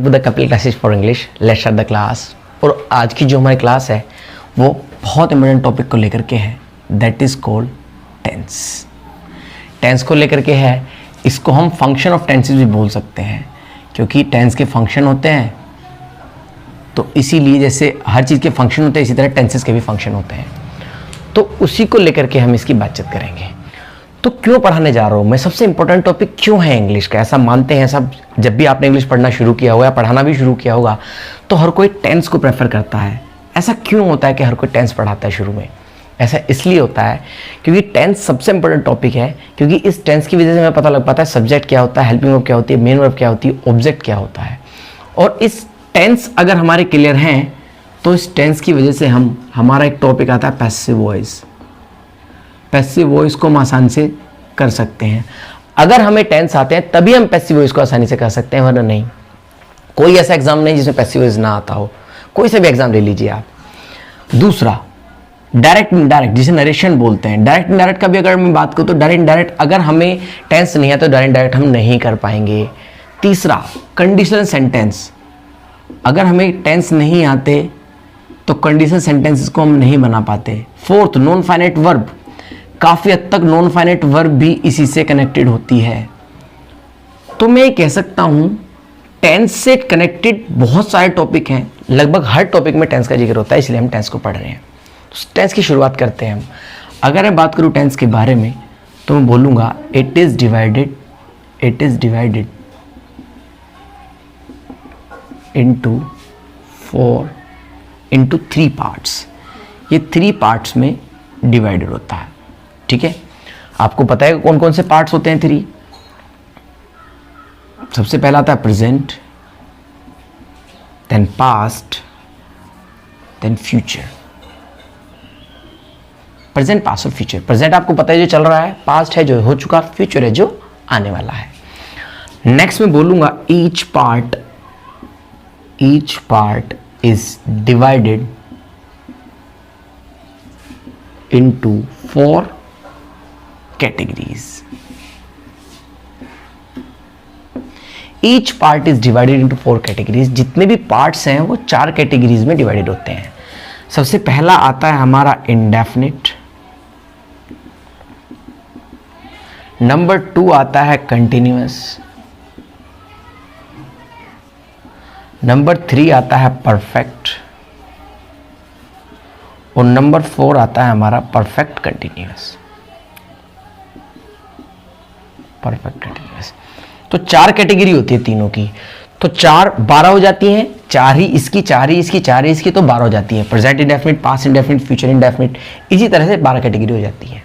To the Kapil classes for English. Let's start the class. और आज की जो हमारी क्लास है वो बहुत इंपॉर्टेंट टॉपिक को लेकर के है, that is called tense. Tense को लेकर के है, इसको हम फंक्शन ऑफ टेंसेस भी बोल सकते हैं, क्योंकि टेंस के फंक्शन होते हैं। तो इसीलिए जैसे हर चीज़ के फंक्शन होते हैं, इसी तरह टेंसेस के भी फंक्शन होते हैं। तो उसी को लेकर के हम इसकी बातचीत करेंगे। तो क्यों पढ़ाने जा रहा हूँ मैं, सबसे इंपॉर्टेंट टॉपिक क्यों है इंग्लिश का, ऐसा मानते हैं सब। जब भी आपने इंग्लिश पढ़ना शुरू किया होगा या पढ़ाना भी शुरू किया होगा तो हर कोई टेंस को प्रेफर करता है। ऐसा क्यों होता है कि हर कोई टेंस पढ़ाता है शुरू में? ऐसा इसलिए होता है क्योंकि टेंस सबसे इंपॉर्टेंट टॉपिक है, क्योंकि इस टेंस की वजह से हमें पता लग पाता है सब्जेक्ट क्या होता है, हेल्पिंग वर्ब क्या होती है, मेन वर्ब क्या होती है, ऑब्जेक्ट क्या होता है। और इस टेंस अगर हमारे क्लियर हैं तो इस टेंस की वजह से हमारा एक टॉपिक आता है पैसिव वॉइस। पैसिव वॉइस को हम आसानी से कर सकते हैं। अगर हमें टेंस आते हैं तभी हम पैसिव वॉइस को आसानी से कर सकते हैं, वरना नहीं। कोई ऐसा एग्जाम नहीं जिसमें पैसिव वॉइस ना आता हो, कोई सा भी एग्जाम ले लीजिए आप। दूसरा, डायरेक्ट इनडायरेक्ट, जिसे नरेशन बोलते हैं। डायरेक्ट इनडायरेक्ट का भी अगर मैं बात करूं तो डायरेक्ट इनडायरेक्ट अगर हमें टेंस नहीं है तो डायरेक्ट इनडायरेक्ट हम नहीं कर पाएंगे। तीसरा, कंडीशनल सेंटेंस, अगर हमें टेंस नहीं आते तो कंडीशनल सेंटेंसेस को हम नहीं बना पाते। फोर्थ, नॉन फाइनाइट वर्ब, काफी हद तक नॉन फाइनाइट वर्ब भी इसी से कनेक्टेड होती है। तो मैं कह सकता हूं टेंस से कनेक्टेड बहुत सारे टॉपिक हैं, लगभग हर टॉपिक में टेंस का जिक्र होता है, इसलिए हम टेंस को पढ़ रहे हैं। तो टेंस की शुरुआत करते हैं हम। अगर मैं बात करूं टेंस के बारे में तो मैं बोलूंगा it is divided into three parts. ये थ्री पार्ट्स में डिवाइडेड होता है, ठीक है। आपको पता है कौन कौन से पार्ट्स होते हैं थ्री? सबसे पहला आता है present, then past, then future. Present, past और फ्यूचर। प्रेजेंट आपको पता है जो चल रहा है, पास्ट है जो हो चुका, फ्यूचर है जो आने वाला है। नेक्स्ट में बोलूंगा each part is divided into 4 categories. Each part is divided into 4 categories. जितने भी पार्ट्स हैं वो 4 कैटेगरीज में डिवाइडेड होते हैं। सबसे पहला आता है हमारा इंडेफिनिट, नंबर 2 आता है कंटिन्यूअस, नंबर 3 आता है परफेक्ट, और नंबर 4 आता है हमारा परफेक्ट कंटिन्यूअस। तो 4 कैटेगरी होती है तीनों की, तो 4 12 हो जाती हैं। 4 ही इसकी, 4 ही इसकी, 4 ही इसकी, तो 12 हो जाती है। Present indefinite, past indefinite, future indefinite, इसी तरह से 12 कैटेगरी हो जाती है।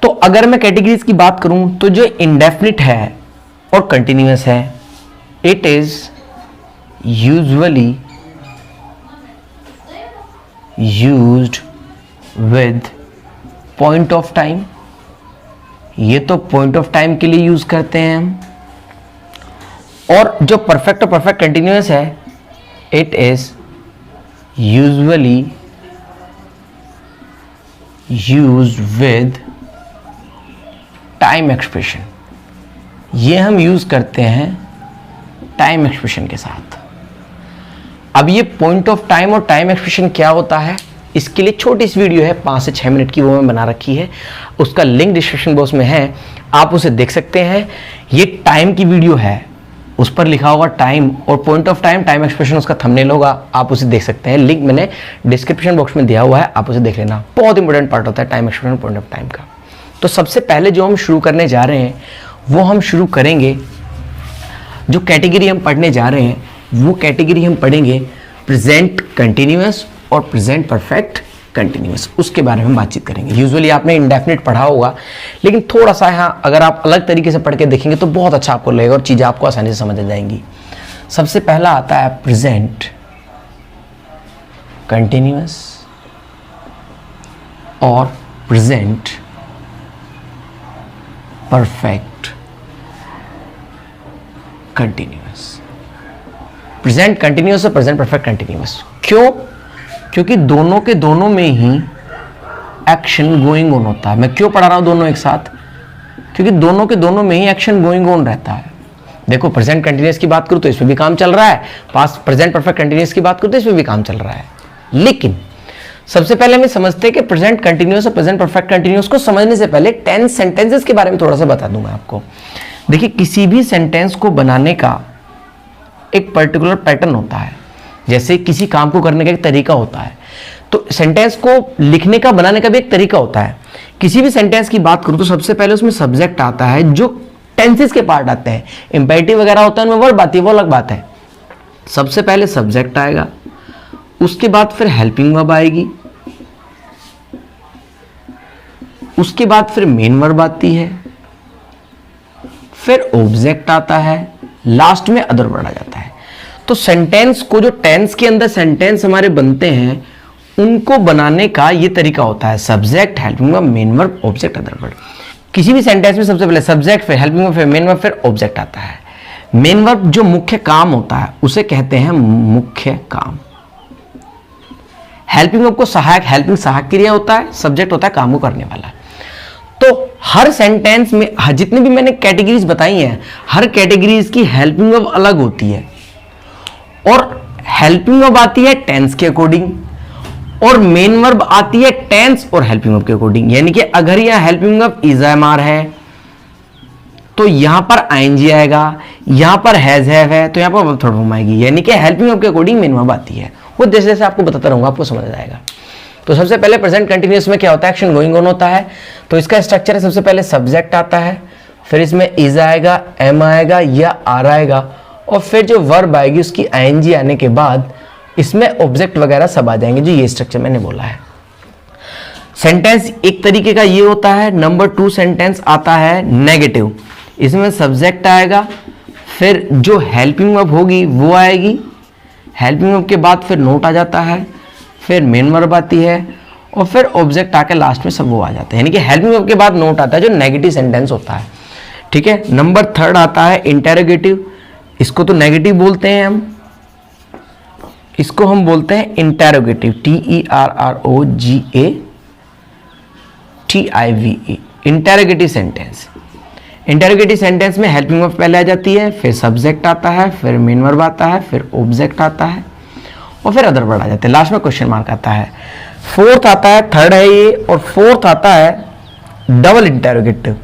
तो अगर मैं कैटेगरीज की बात करूं तो जो इंडेफिनिट है और कंटिन्यूअस है, it is usually used with point of time. ये तो पॉइंट ऑफ टाइम के लिए यूज करते हैं हम। और जो परफेक्ट और परफेक्ट कंटिन्यूअस है, it is usually used with time expression. ये हम यूज करते हैं टाइम एक्सप्रेशन के साथ। अब ये पॉइंट ऑफ टाइम और टाइम एक्सप्रेशन क्या होता है, इसके लिए छोटी सी वीडियो है 5 से 6 मिनट की, वो मैं बना रखी है। उसका लिंक डिस्क्रिप्शन बॉक्स में है, आप उसे देख सकते हैं। ये टाइम की वीडियो है, उस पर लिखा होगा टाइम और point of time, time expression उसका थंबनेल होगा, आप उसे देख सकते हैं। लिंक मैंने डिस्क्रिप्शन बॉक्स में दिया हुआ है, आप उसे देख लेना। बहुत इंपॉर्टेंट पार्ट होता है time expression, point of time का। तो सबसे पहले जो हम शुरू करने जा रहे हैं वो हम शुरू करेंगे, जो कैटेगरी हम पढ़ने जा रहे हैं वो कैटेगरी हम पढ़ेंगे प्रेजेंट कंटिन्यूअस और प्रेजेंट परफेक्ट कंटिन्यूअस। उसके बारे में हम बातचीत करेंगे। यूजुअली आपने इंडेफिनिट पढ़ा होगा, लेकिन थोड़ा सा यहाँ अगर आप अलग तरीके से पढ़ के देखेंगे तो बहुत अच्छा आपको लगेगा और चीज़ें आपको आसानी से समझ आ जाएंगी। सबसे पहला आता है प्रेजेंट कंटिन्यूअस और present perfect continuous. Present continuous और प्रेजेंट परफेक्ट कंटिन्यूअस क्यों? क्योंकि दोनों के दोनों में ही एक्शन गोइंग ऑन होता है। मैं क्यों पढ़ा रहा हूं दोनों एक साथ? क्योंकि दोनों के दोनों में ही एक्शन गोइंग ऑन रहता है। देखो प्रेजेंट कंटिन्यूअस की बात करूँ तो इसमें भी काम चल रहा है, पास्ट प्रेजेंट परफेक्ट कंटिन्यूअस की बात करूँ तो इसमें भी काम चल रहा है। लेकिन सबसे पहले हमें समझते हैं कि प्रेजेंट कंटिन्यूअस और प्रेजेंट परफेक्ट कंटिन्यूअस को समझने से पहले टेंस सेंटेंसेस के बारे में थोड़ा सा बता दूं मैं आपको। देखिए किसी भी सेंटेंस को बनाने का एक पर्टिकुलर पैटर्न होता है, जैसे किसी काम को करने का एक तरीका होता है, तो सेंटेंस को लिखने का बनाने का भी एक तरीका होता है। किसी भी सेंटेंस की बात करूं तो सबसे पहले उसमें सब्जेक्ट आता है, जो टेंसेस के पार्ट आते हैं, इंपेरेटिव वगैरह होता है उनमें वर्ब आती है, वो अलग बात है। सबसे पहले सब्जेक्ट आएगा, उसके बाद फिर हेल्पिंग वर्ब आएगी, उसके बाद फिर मेन वर्ब आती है, फिर ऑब्जेक्ट आता है, लास्ट में अदर वर्ड आ जाता है। तो सेंटेंस को, जो टेंस के अंदर सेंटेंस हमारे बनते हैं, उनको बनाने का ये तरीका होता है, subject, helping verb, main verb, object, other word. किसी भी सेंटेंस में सबसे पहले सब्जेक्ट, फिर हेल्पिंग वर्ब, फिर मेन वर्ब, फिर ऑब्जेक्ट आता है। मेन वर्ब जो मुख्य काम होता है उसे कहते हैं मुख्य काम। हेल्पिंग वर्ब को सहायक, हेल्पिंग सहायक क्रिया होता है, सब्जेक्ट होता है काम को करने वाला। तो हर सेंटेंस में जितने भी मैंने कैटेगरीज बताई हैं, हर कैटेगरीज की हेल्पिंग वर्ब अलग होती है, और हेल्पिंग वर्ब आती है टेंस के अकॉर्डिंग, और मेन वर्ब आती है टेंस और हेल्पिंग वर्ब के अकॉर्डिंग। यानी कि अगर यह हेल्पिंग वर्ब इज एम-आर है तो यहां पर आईएनजी आएगा, यहां पर हैज हैव है तो यहां पर वर्ब थर्ड फॉर्म आएगी। यानी कि हेल्पिंग वर्ब के अकॉर्डिंग मेन वर्ब आती है। वो जैसे जैसे आपको बताता रहूंगा आपको समझ आएगा। तो सबसे पहले प्रेजेंट कंटिन्यूअस में क्या होता है, एक्शन गोइंग ऑन होता है। तो इसका स्ट्रक्चर है, सबसे पहले सब्जेक्ट आता है, फिर इसमें इज आएगा, एम आएगा या आर आएगा, और फिर जो वर्ब आएगी उसकी आईएनजी आने के बाद इसमें ऑब्जेक्ट वगैरह सब आ जाएंगे, जो ये स्ट्रक्चर मैंने बोला है। सेंटेंस एक तरीके का ये होता है। नंबर 2 सेंटेंस आता है नेगेटिव। इसमें सब्जेक्ट आएगा, फिर जो हेल्पिंग वर्ब होगी वो आएगी, हेल्पिंग वर्ब के बाद फिर नोट आ जाता है, फिर मेन वर्ब आती है, और फिर ऑब्जेक्ट आके लास्ट में सब वो आ जाते हैं। यानी कि हेल्पिंग वर्ब के बाद नोट आता है, जो नेगेटिव सेंटेंस होता है। ठीक है। नंबर 3 आता है इंटेरोगेटिव। इसको तो नेगेटिव बोलते हैं हम, इसको हम बोलते हैं interrogative, TERROGATIVE, interrogative sentence. Interrogative sentence में हेल्पिंग वर्ब पहले आ जाती है, फिर सब्जेक्ट आता है, फिर मेन वर्ब आता है, फिर ऑब्जेक्ट आता है, और फिर अदर वर्ड आ जाते हैं, लास्ट में क्वेश्चन मार्क आता है। फोर्थ आता है, थर्ड है ये, और फोर्थ आता है डबल इंटेरोगेटिव।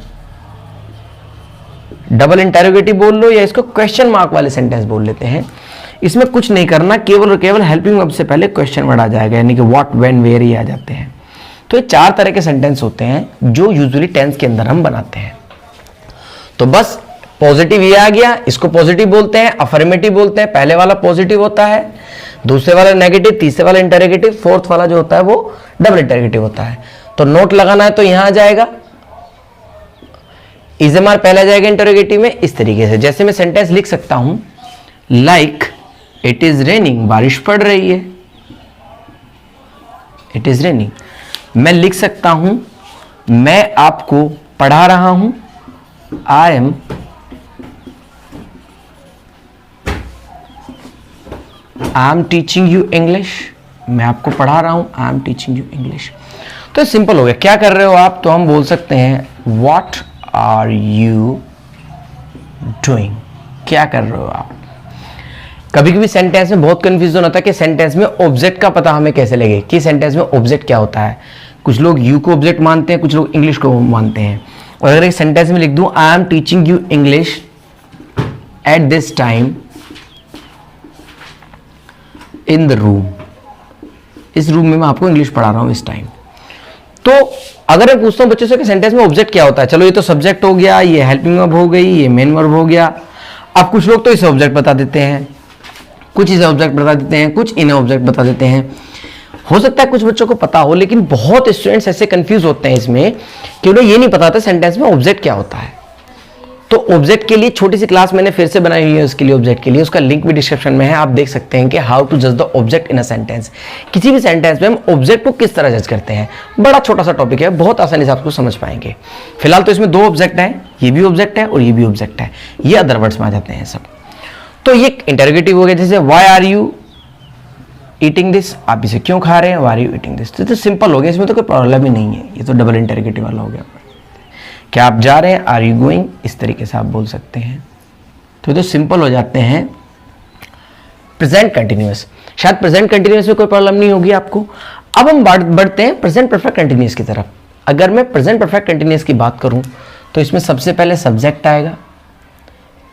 डबल इंटेरोगेटिव बोल लो या इसको क्वेश्चन मार्क वाले सेंटेंस बोल लेते हैं। इसमें कुछ नहीं करना, केवल और केवल हेल्पिंग वर्ब से पहले क्वेश्चन वर्ड आ जाएगा, यानी कि व्हाट, व्हेन, वेयर ही आ जाते हैं। तो ये 4 तरह के सेंटेंस होते हैं जो यूजुअली टेंस के अंदर हम बनाते हैं। तो बस पॉजिटिव ये आ गया, इसको पॉजिटिव बोलते हैं, अफर्मेटिव बोलते हैं। पहले वाला पॉजिटिव होता है, दूसरे वाला नेगेटिव, तीसरे वाला इंटेरोगेटिव, फोर्थ वाला जो होता है वो डबल इंटेरोगेटिव होता है। तो नोट लगाना है तो यहां आ जाएगा, इजएमआर पहले आ जाएगा इंटेरोगेटिव में। इस तरीके से जैसे मैं सेंटेंस लिख सकता हूं, लाइक इट इज रेनिंग, बारिश पड़ रही है, इट इज रेनिंग। मैं लिख सकता हूं, मैं आपको पढ़ा रहा हूं, I am teaching you English, मैं आपको पढ़ा रहा हूं, I am teaching you English. तो सिंपल हो गया। क्या कर रहे हो आप, तो हम बोल सकते हैं व्हाट आर यू डूइंग, क्या कर रहे हो आप। कभी कभी सेंटेंस में बहुत कंफ्यूजन होता है कि सेंटेंस में ऑब्जेक्ट का पता हमें कैसे लगे कि सेंटेंस में ऑब्जेक्ट क्या होता है। कुछ लोग यू को ऑब्जेक्ट मानते हैं, कुछ लोग इंग्लिश को मानते हैं। और अगर एक सेंटेंस में लिख दूं I am teaching you English at this time in the room, इस रूम में मैं आपको इंग्लिश पढ़ा रहा हूं इस टाइम। तो अगर मैं पूछता हूं बच्चों से कि सेंटेंस में ऑब्जेक्ट क्या होता है, चलो ये तो सब्जेक्ट हो गया, ये हेल्पिंग वर्ब हो गई, ये मेन वर्ब हो गया। अब कुछ लोग तो इसे ऑब्जेक्ट बता देते हैं, कुछ इसे ऑब्जेक्ट बता देते हैं, कुछ इन्हें ऑब्जेक्ट बता देते हैं। हो सकता है कुछ बच्चों को पता हो, लेकिन बहुत स्टूडेंट्स ऐसे कंफ्यूज होते हैं इसमें कि उन्हें ये नहीं पता था सेंटेंस में ऑब्जेक्ट क्या होता है। तो ऑब्जेक्ट के लिए छोटी सी क्लास मैंने फिर से बनाई हुई है उसके लिए, ऑब्जेक्ट के लिए, उसका लिंक भी डिस्क्रिप्शन में है, आप देख सकते हैं कि हाउ टू जज the object in a sentence. किसी भी सेंटेंस में हम ऑब्जेक्ट को किस तरह जज करते हैं, बड़ा छोटा सा टॉपिक है, बहुत आसानी से आपको समझ पाएंगे। फिलहाल तो इसमें 2 ऑब्जेक्ट हैं, ये भी ऑब्जेक्ट है और ये भी ऑब्जेक्ट है, ये अदर वर्ड्स में आ जाते हैं सब। तो ये इंटरोगेटिव हो गया, जैसे why are you eating this, आप इसे क्यों खा रहे हैं, why are you eating this. तो सिंपल हो गया, इसमें तो कोई प्रॉब्लम ही नहीं है, ये तो डबल इंटरोगेटिव वाला हो गया। क्या आप जा रहे हैं, आर यू गोइंग, इस तरीके से आप बोल सकते हैं। तो ये तो सिंपल हो जाते हैं प्रेजेंट कंटिन्यूअस। शायद प्रेजेंट कंटिन्यूअस में कोई प्रॉब्लम नहीं होगी आपको। अब हम बढ़ते हैं प्रेजेंट परफेक्ट कंटिन्यूअस की तरफ। अगर मैं प्रेजेंट परफेक्ट कंटिन्यूअस की बात करूं तो इसमें सबसे पहले सब्जेक्ट आएगा,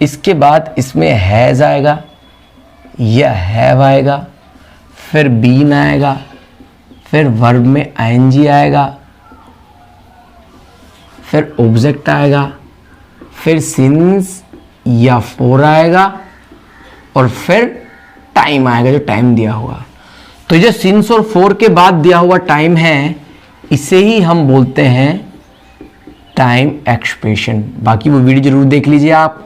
इसके बाद इसमें हैज आएगा या हैव आएगा, फिर बीन आएगा, फिर वर्ब में आईएनजी आएगा, फिर ऑब्जेक्ट आएगा, फिर सिंस या फॉर आएगा, और फिर टाइम आएगा जो टाइम दिया हुआ। तो जो सिंस और फॉर के बाद दिया हुआ टाइम है इसे ही हम बोलते हैं टाइम एक्सप्रेशन। बाकी वो वीडियो जरूर देख लीजिए आप,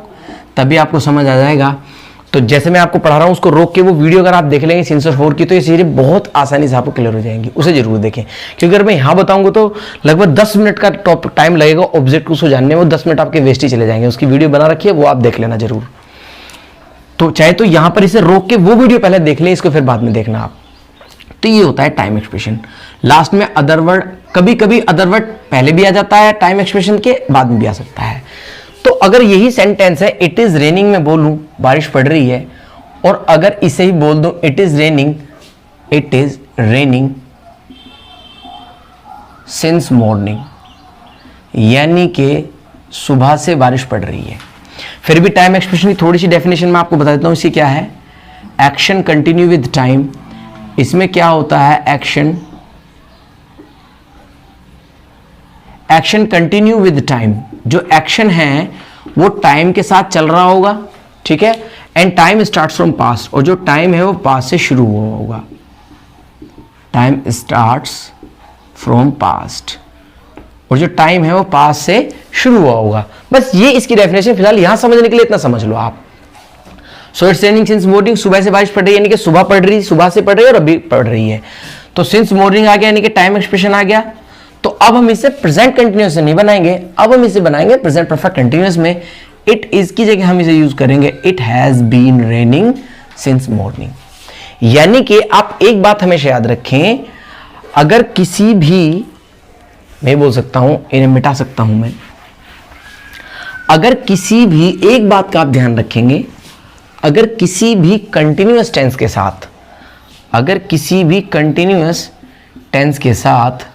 तभी आपको समझ आ जाएगा। तो जैसे मैं आपको पढ़ा रहा हूं उसको रोक के वो वीडियो अगर आप देख लेंगे सिंस और फॉर की तो ये चीजें बहुत आसानी से आपको क्लियर हो जाएंगी, उसे जरूर देखें। क्योंकि अगर मैं यहां बताऊंगा तो लगभग 10 मिनट का टाइम लगेगा ऑब्जेक्ट को जानने में, वो 10 मिनट आपके वेस्ट ही चले जाएंगे। उसकी वीडियो बना रखी है, वो आप देख लेना जरूर। तो चाहे तो यहां पर इसे रोक के वो वीडियो पहले देख लें, इसको फिर बाद में देखना आप। तो ये होता है टाइम एक्सप्रेशन। लास्ट में अदर वर्ड, कभी कभी अदर वर्ड पहले भी आ जाता है टाइम एक्सप्रेशन के, बाद में भी आ सकता है। तो अगर यही सेंटेंस है इट इज रेनिंग में बोलूं बारिश पड़ रही है, और अगर इसे ही बोल दूं it is raining since morning, यानी कि सुबह से बारिश पड़ रही है। फिर भी टाइम एक्सप्रेशन की थोड़ी सी डेफिनेशन मैं आपको बता देता हूं, इसकी क्या है। एक्शन कंटिन्यू विद टाइम, इसमें क्या होता है एक्शन कंटिन्यू विद टाइम, जो एक्शन है वो टाइम के साथ चल रहा होगा, ठीक है। And time starts from past, और जो टाइम है वो पास्ट से शुरू हुआ होगा। टाइम स्टार्ट्स फ्रॉम पास्ट, और जो टाइम है वो पास्ट से शुरू हुआ होगा। बस ये इसकी डेफिनेशन फिलहाल यहां समझने के लिए इतना समझ लो आप। So it's raining since morning, सुबह से बारिश पड़ रही है, यानी कि सुबह पड़ रही, सुबह से पड़ रही है और अभी पड़ रही है। तो सिंस मॉर्निंग आ गया, यानी कि टाइम एक्सप्रेशन आ गया। तो अब हम इसे प्रेजेंट कंटिन्यूअस से नहीं बनाएंगे, अब हम इसे बनाएंगे प्रेजेंट परफेक्ट कंटिन्यूअस में। इट इज की जगह हम इसे यूज करेंगे it has been raining since morning. यानी कि आप एक बात हमेशा याद रखें, अगर किसी भी, मैं बोल सकता हूं, इन्हें मिटा सकता हूं मैं, अगर किसी भी एक बात का आप ध्यान रखेंगे, अगर किसी भी कंटिन्यूअस टेंस के साथ, अगर किसी भी कंटिन्यूअस टेंस के साथ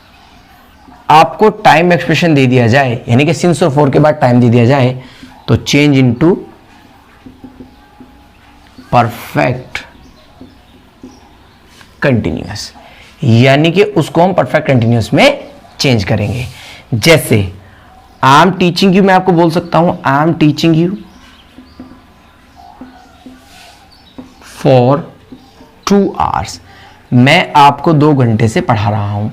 आपको टाइम एक्सप्रेशन दे दिया जाए, यानी कि सिंस और फॉर के बाद टाइम दे दिया जाए, तो चेंज इनटू परफेक्ट कंटिन्यूअस, यानी कि उसको हम परफेक्ट कंटिन्यूअस में चेंज करेंगे। जैसे आई एम टीचिंग यू, मैं आपको बोल सकता हूं I am teaching you for 2 hours, मैं आपको 2 घंटे से पढ़ा रहा हूं।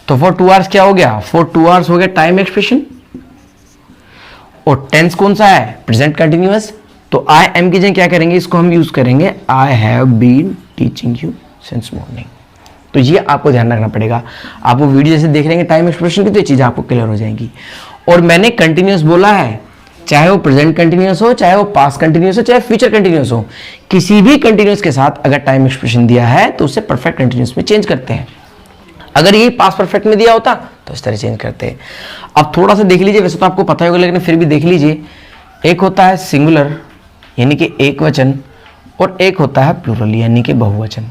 तो फॉर 2 hours क्या हो गया, फॉर 2 hours हो गया टाइम एक्सप्रेशन। और टेंस कौन सा है, प्रेजेंट कंटिन्यूअस। तो आई एम की जगह क्या करेंगे, इसको हम यूज करेंगे I have been teaching you since morning. तो ये आपको ध्यान रखना पड़ेगा। आप वो वीडियो जैसे देख लेंगे टाइम एक्सप्रेशन की, तो ये चीज आपको क्लियर हो जाएंगी। और मैंने कंटिन्यूअस बोला है, चाहे वो प्रेजेंट कंटिन्यूअस हो, चाहे वो पास्ट कंटिन्यूअस हो, चाहे फ्यूचर कंटिन्यूअस हो, किसी भी कंटिन्यूअस के साथ अगर टाइम एक्सप्रेशन दिया है तो उसे परफेक्ट कंटिन्यूअस में चेंज करते हैं। अगर ये पास्ट परफेक्ट में दिया होता तो इस तरह चेंज करते हैं। अब थोड़ा सा देख लीजिए, वैसे तो आपको पता होगा लेकिन फिर भी देख लीजिए। एक होता है सिंगुलर यानी कि एक वचन, और एक होता है प्लूरल यानी कि बहुवचन।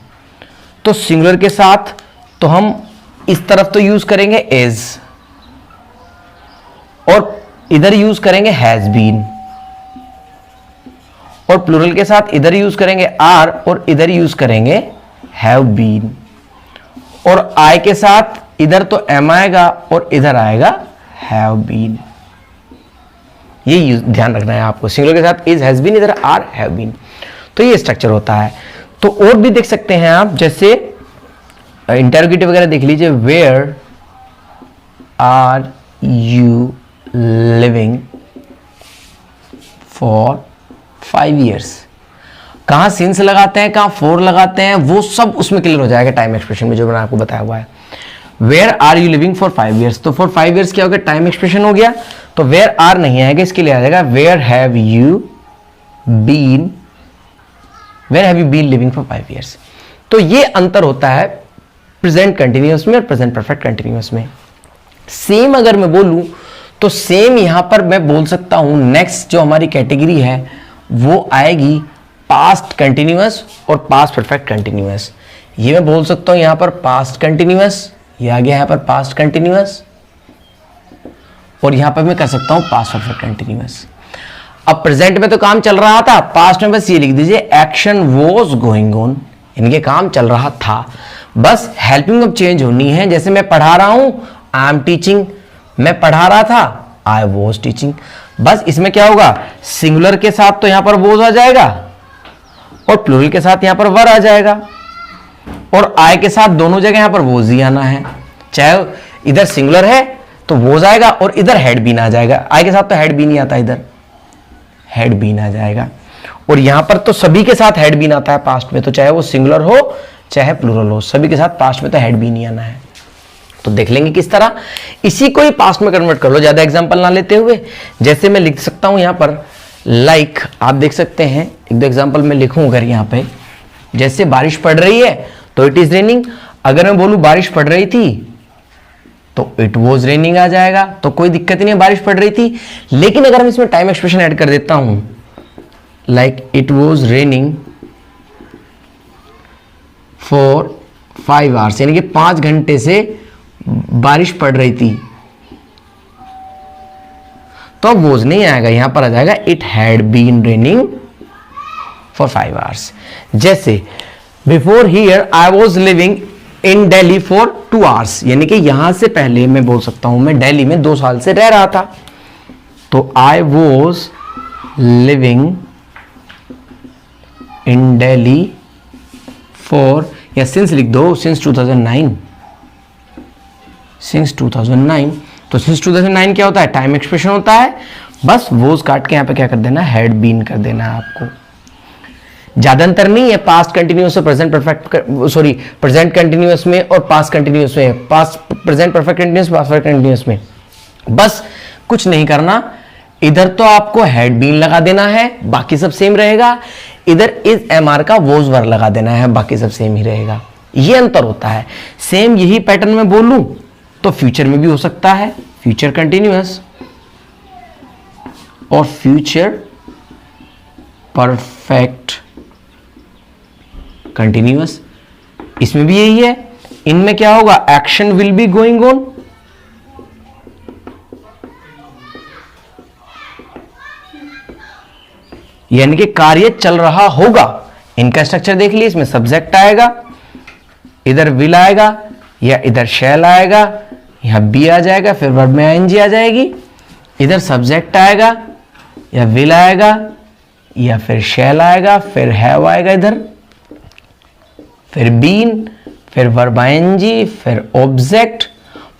तो सिंगुलर के साथ तो हम इस तरफ तो यूज करेंगे एज, और इधर यूज करेंगे हैज बीन, और प्लूरल के साथ इधर यूज करेंगे आर, और इधर यूज करेंगे हैव बीन। और आई के साथ इधर तो एम आएगा और इधर आएगा हैव बीन। ये ध्यान रखना है आपको, सिंगुलर के साथ इज, हैज बीन, इधर आर, हैव बीन। तो ये स्ट्रक्चर होता है। तो और भी देख सकते हैं आप, जैसे इंटरोगेटिव वगैरह देख लीजिए, where are you living for 5 years। कहां सिंस लगाते हैं, कहां फॉर लगाते हैं, वो सब उसमें क्लियर हो जाएगा टाइम एक्सप्रेशन में, जो मैंने आपको बताया हुआ है। Where are you living for 5 years, तो फॉर 5 years क्या हो गया, टाइम एक्सप्रेशन हो गया। तो वेयर आर नहीं आएगा, इसके लिए आ जाएगा where have you been, where have you been living for 5 years। तो ये अंतर होता है प्रेजेंट कंटिन्यूअस में और प्रेजेंट परफेक्ट कंटिन्यूअस में। सेम अगर मैं बोलूं तो सेम यहां पर मैं बोल सकता हूं, नेक्स्ट जो हमारी कैटेगरी है वो आएगी पास्ट कंटिन्यूअस और पास्ट परफेक्ट कंटिन्यूअस। ये मैं बोल सकता हूं यहां पर पास्ट कंटिन्यूअस, ये आ गया यहां पर पास्ट कंटिन्यूअस, और यहां पर मैं कर सकता हूं पास्ट परफेक्ट कंटिन्यूअस। अब प्रेजेंट में तो काम चल रहा था, पास्ट में बस ये लिख दीजिए एक्शन वॉज गोइंग ऑन, इनके काम चल रहा था, बस हेल्पिंग अब चेंज होनी है। जैसे मैं पढ़ा रहा हूं, आई एम टीचिंग, मैं पढ़ा रहा था, आई वॉज टीचिंग। बस इसमें क्या होगा, सिंगुलर के साथ तो यहां पर वॉज आ जाएगा और प्लूरल के साथ यहां पर वर आ जाएगा, और आई के साथ दोनों जगह यहां पर वॉज ही आना है। चाहे इधर सिंगुलर है तो वॉज आएगा और इधर हेड बीन आ जाएगा, आई के साथ तो हेड बीन नहीं आता, इधर हेड बीन आ जाएगा। और यहां पर तो सभी के साथ हेड बीन आता है पास्ट में, तो चाहे वो सिंगुलर हो चाहे प्लूरल हो, सभी के साथ पास्ट में तो हेड बीन ही आना है। तो देख लेंगे किस तरह, इसी को ही पास्ट में कन्वर्ट कर लो, ज्यादा एग्जांपल ना लेते हुए। जैसे मैं लिख सकता हूं यहां पर लाइक, आप देख सकते हैं एक दो एग्जांपल मैं लिखूं अगर यहां पे, जैसे बारिश पड़ रही है तो इट इज रेनिंग, अगर मैं बोलूं बारिश पड़ रही थी तो इट वॉज रेनिंग आ जाएगा, तो कोई दिक्कत ही नहीं, बारिश पड़ रही थी। लेकिन अगर मैं इसमें टाइम एक्सप्रेशन ऐड कर देता हूं, like it was raining for 5 hours, यानी कि 5 घंटे से बारिश पड़ रही थी, तो अब वॉज नहीं आएगा, यहां पर आ जाएगा it had been raining for 5 hours. जैसे before here I was living in Delhi for 2 hours, यानी कि यहां से पहले मैं बोल सकता हूं मैं दिल्ली में 2 साल से रह रहा था, तो आई was living in Delhi for, या सिंस लिख दो, सिंस 2009, सिंस 2009। तो सिंस 2009 क्या होता है, टाइम एक्सप्रेशन होता है, बस वोज काट के यहां पे क्या कर देना, हैड बीन कर देना है आपको। ज्यादा अंतर नहीं है पास्ट कंटिन्यूअस और present perfect, sorry present continuous में और पास्ट कंटिन्यूअस में, past present perfect continuous, past perfect continuous में बस कुछ नहीं करना, इधर तो आपको हैड बीन लगा देना है, बाकी सब सेम रहेगा, इधर इज एमआर का वोज वर लगा देना है, बाकी सब सेम ही रहेगा। ये अंतर होता है। सेम यही पैटर्न में बोलूं तो फ्यूचर में भी हो सकता है, फ्यूचर कंटिन्यूअस और फ्यूचर परफेक्ट कंटिन्यूअस, इसमें भी यही है। इनमें क्या होगा, action will be going on, यानी कि कार्य चल रहा होगा। इनका स्ट्रक्चर देख लीजिए, इसमें सब्जेक्ट आएगा, इधर विल आएगा या इधर शैल आएगा, यहां बी आ जाएगा, फिर वर्ब में आईएनजी आ जाएगी, इधर सब्जेक्ट आएगा या विल आएगा या फिर शैल आएगा, फिर हैव आएगा इधर, फिर बीन, फिर वर्ब आईएनजी, फिर ऑब्जेक्ट,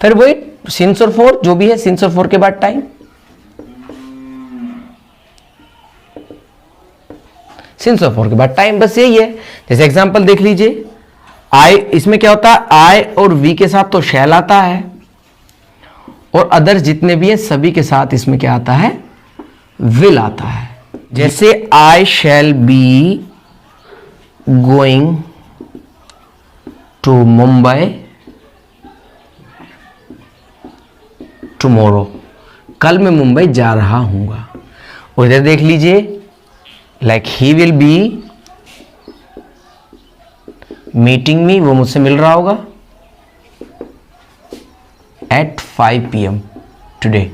फिर वही सिंस और फॉर, जो भी है सिंस और फॉर के बाद टाइम, सिंस और फॉर के बाद टाइम, बस यही है। जैसे एग्जांपल देख लीजिए, आई, इसमें क्या होता है, आई और वी के साथ तो शैल आता है, और अदर्स जितने भी हैं सभी के साथ इसमें क्या आता है, विल आता है। जैसे I shall be going to Mumbai tomorrow, कल मैं मुंबई जा रहा हूंगा। और इधर देख लीजिए, like he will be meeting me, वो मुझसे मिल रहा होगा एट 5 PM टुडे,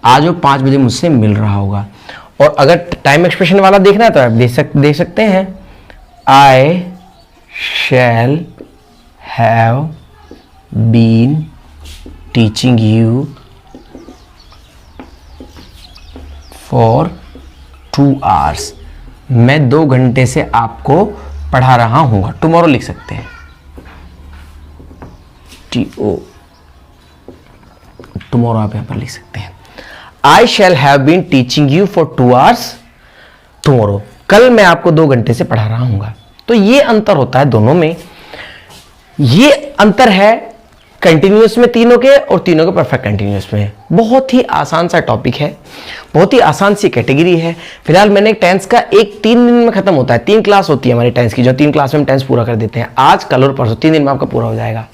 आज वो 5 बजे मुझसे मिल रहा होगा। और अगर टाइम एक्सप्रेशन वाला देखना है तो आप देख सकते हैं, I shall have been teaching you for 2 hours, मैं 2 घंटे से आपको पढ़ा रहा हूंगा। टुमारो लिख सकते हैं, TO, टुमारो आप यहां पर लिख सकते हैं। I shall have been teaching you for 2 hours tomorrow, कल मैं आपको 2 घंटे से पढ़ा रहा हूंगा। तो ये अंतर होता है दोनों में, ये अंतर है कंटिन्यूअस में तीनों के और तीनों के परफेक्ट कंटिन्यूअस में। बहुत ही आसान सा टॉपिक है, बहुत ही आसान सी कैटेगरी है। फिलहाल मैंने टेंस का 3 दिन में खत्म होता है, 3 क्लास होती है हमारी टेंस की, जो 3 क्लास में हम टेंस पूरा कर देते हैं, आज कल और परसों 3 दिन में आपका पूरा हो जाएगा।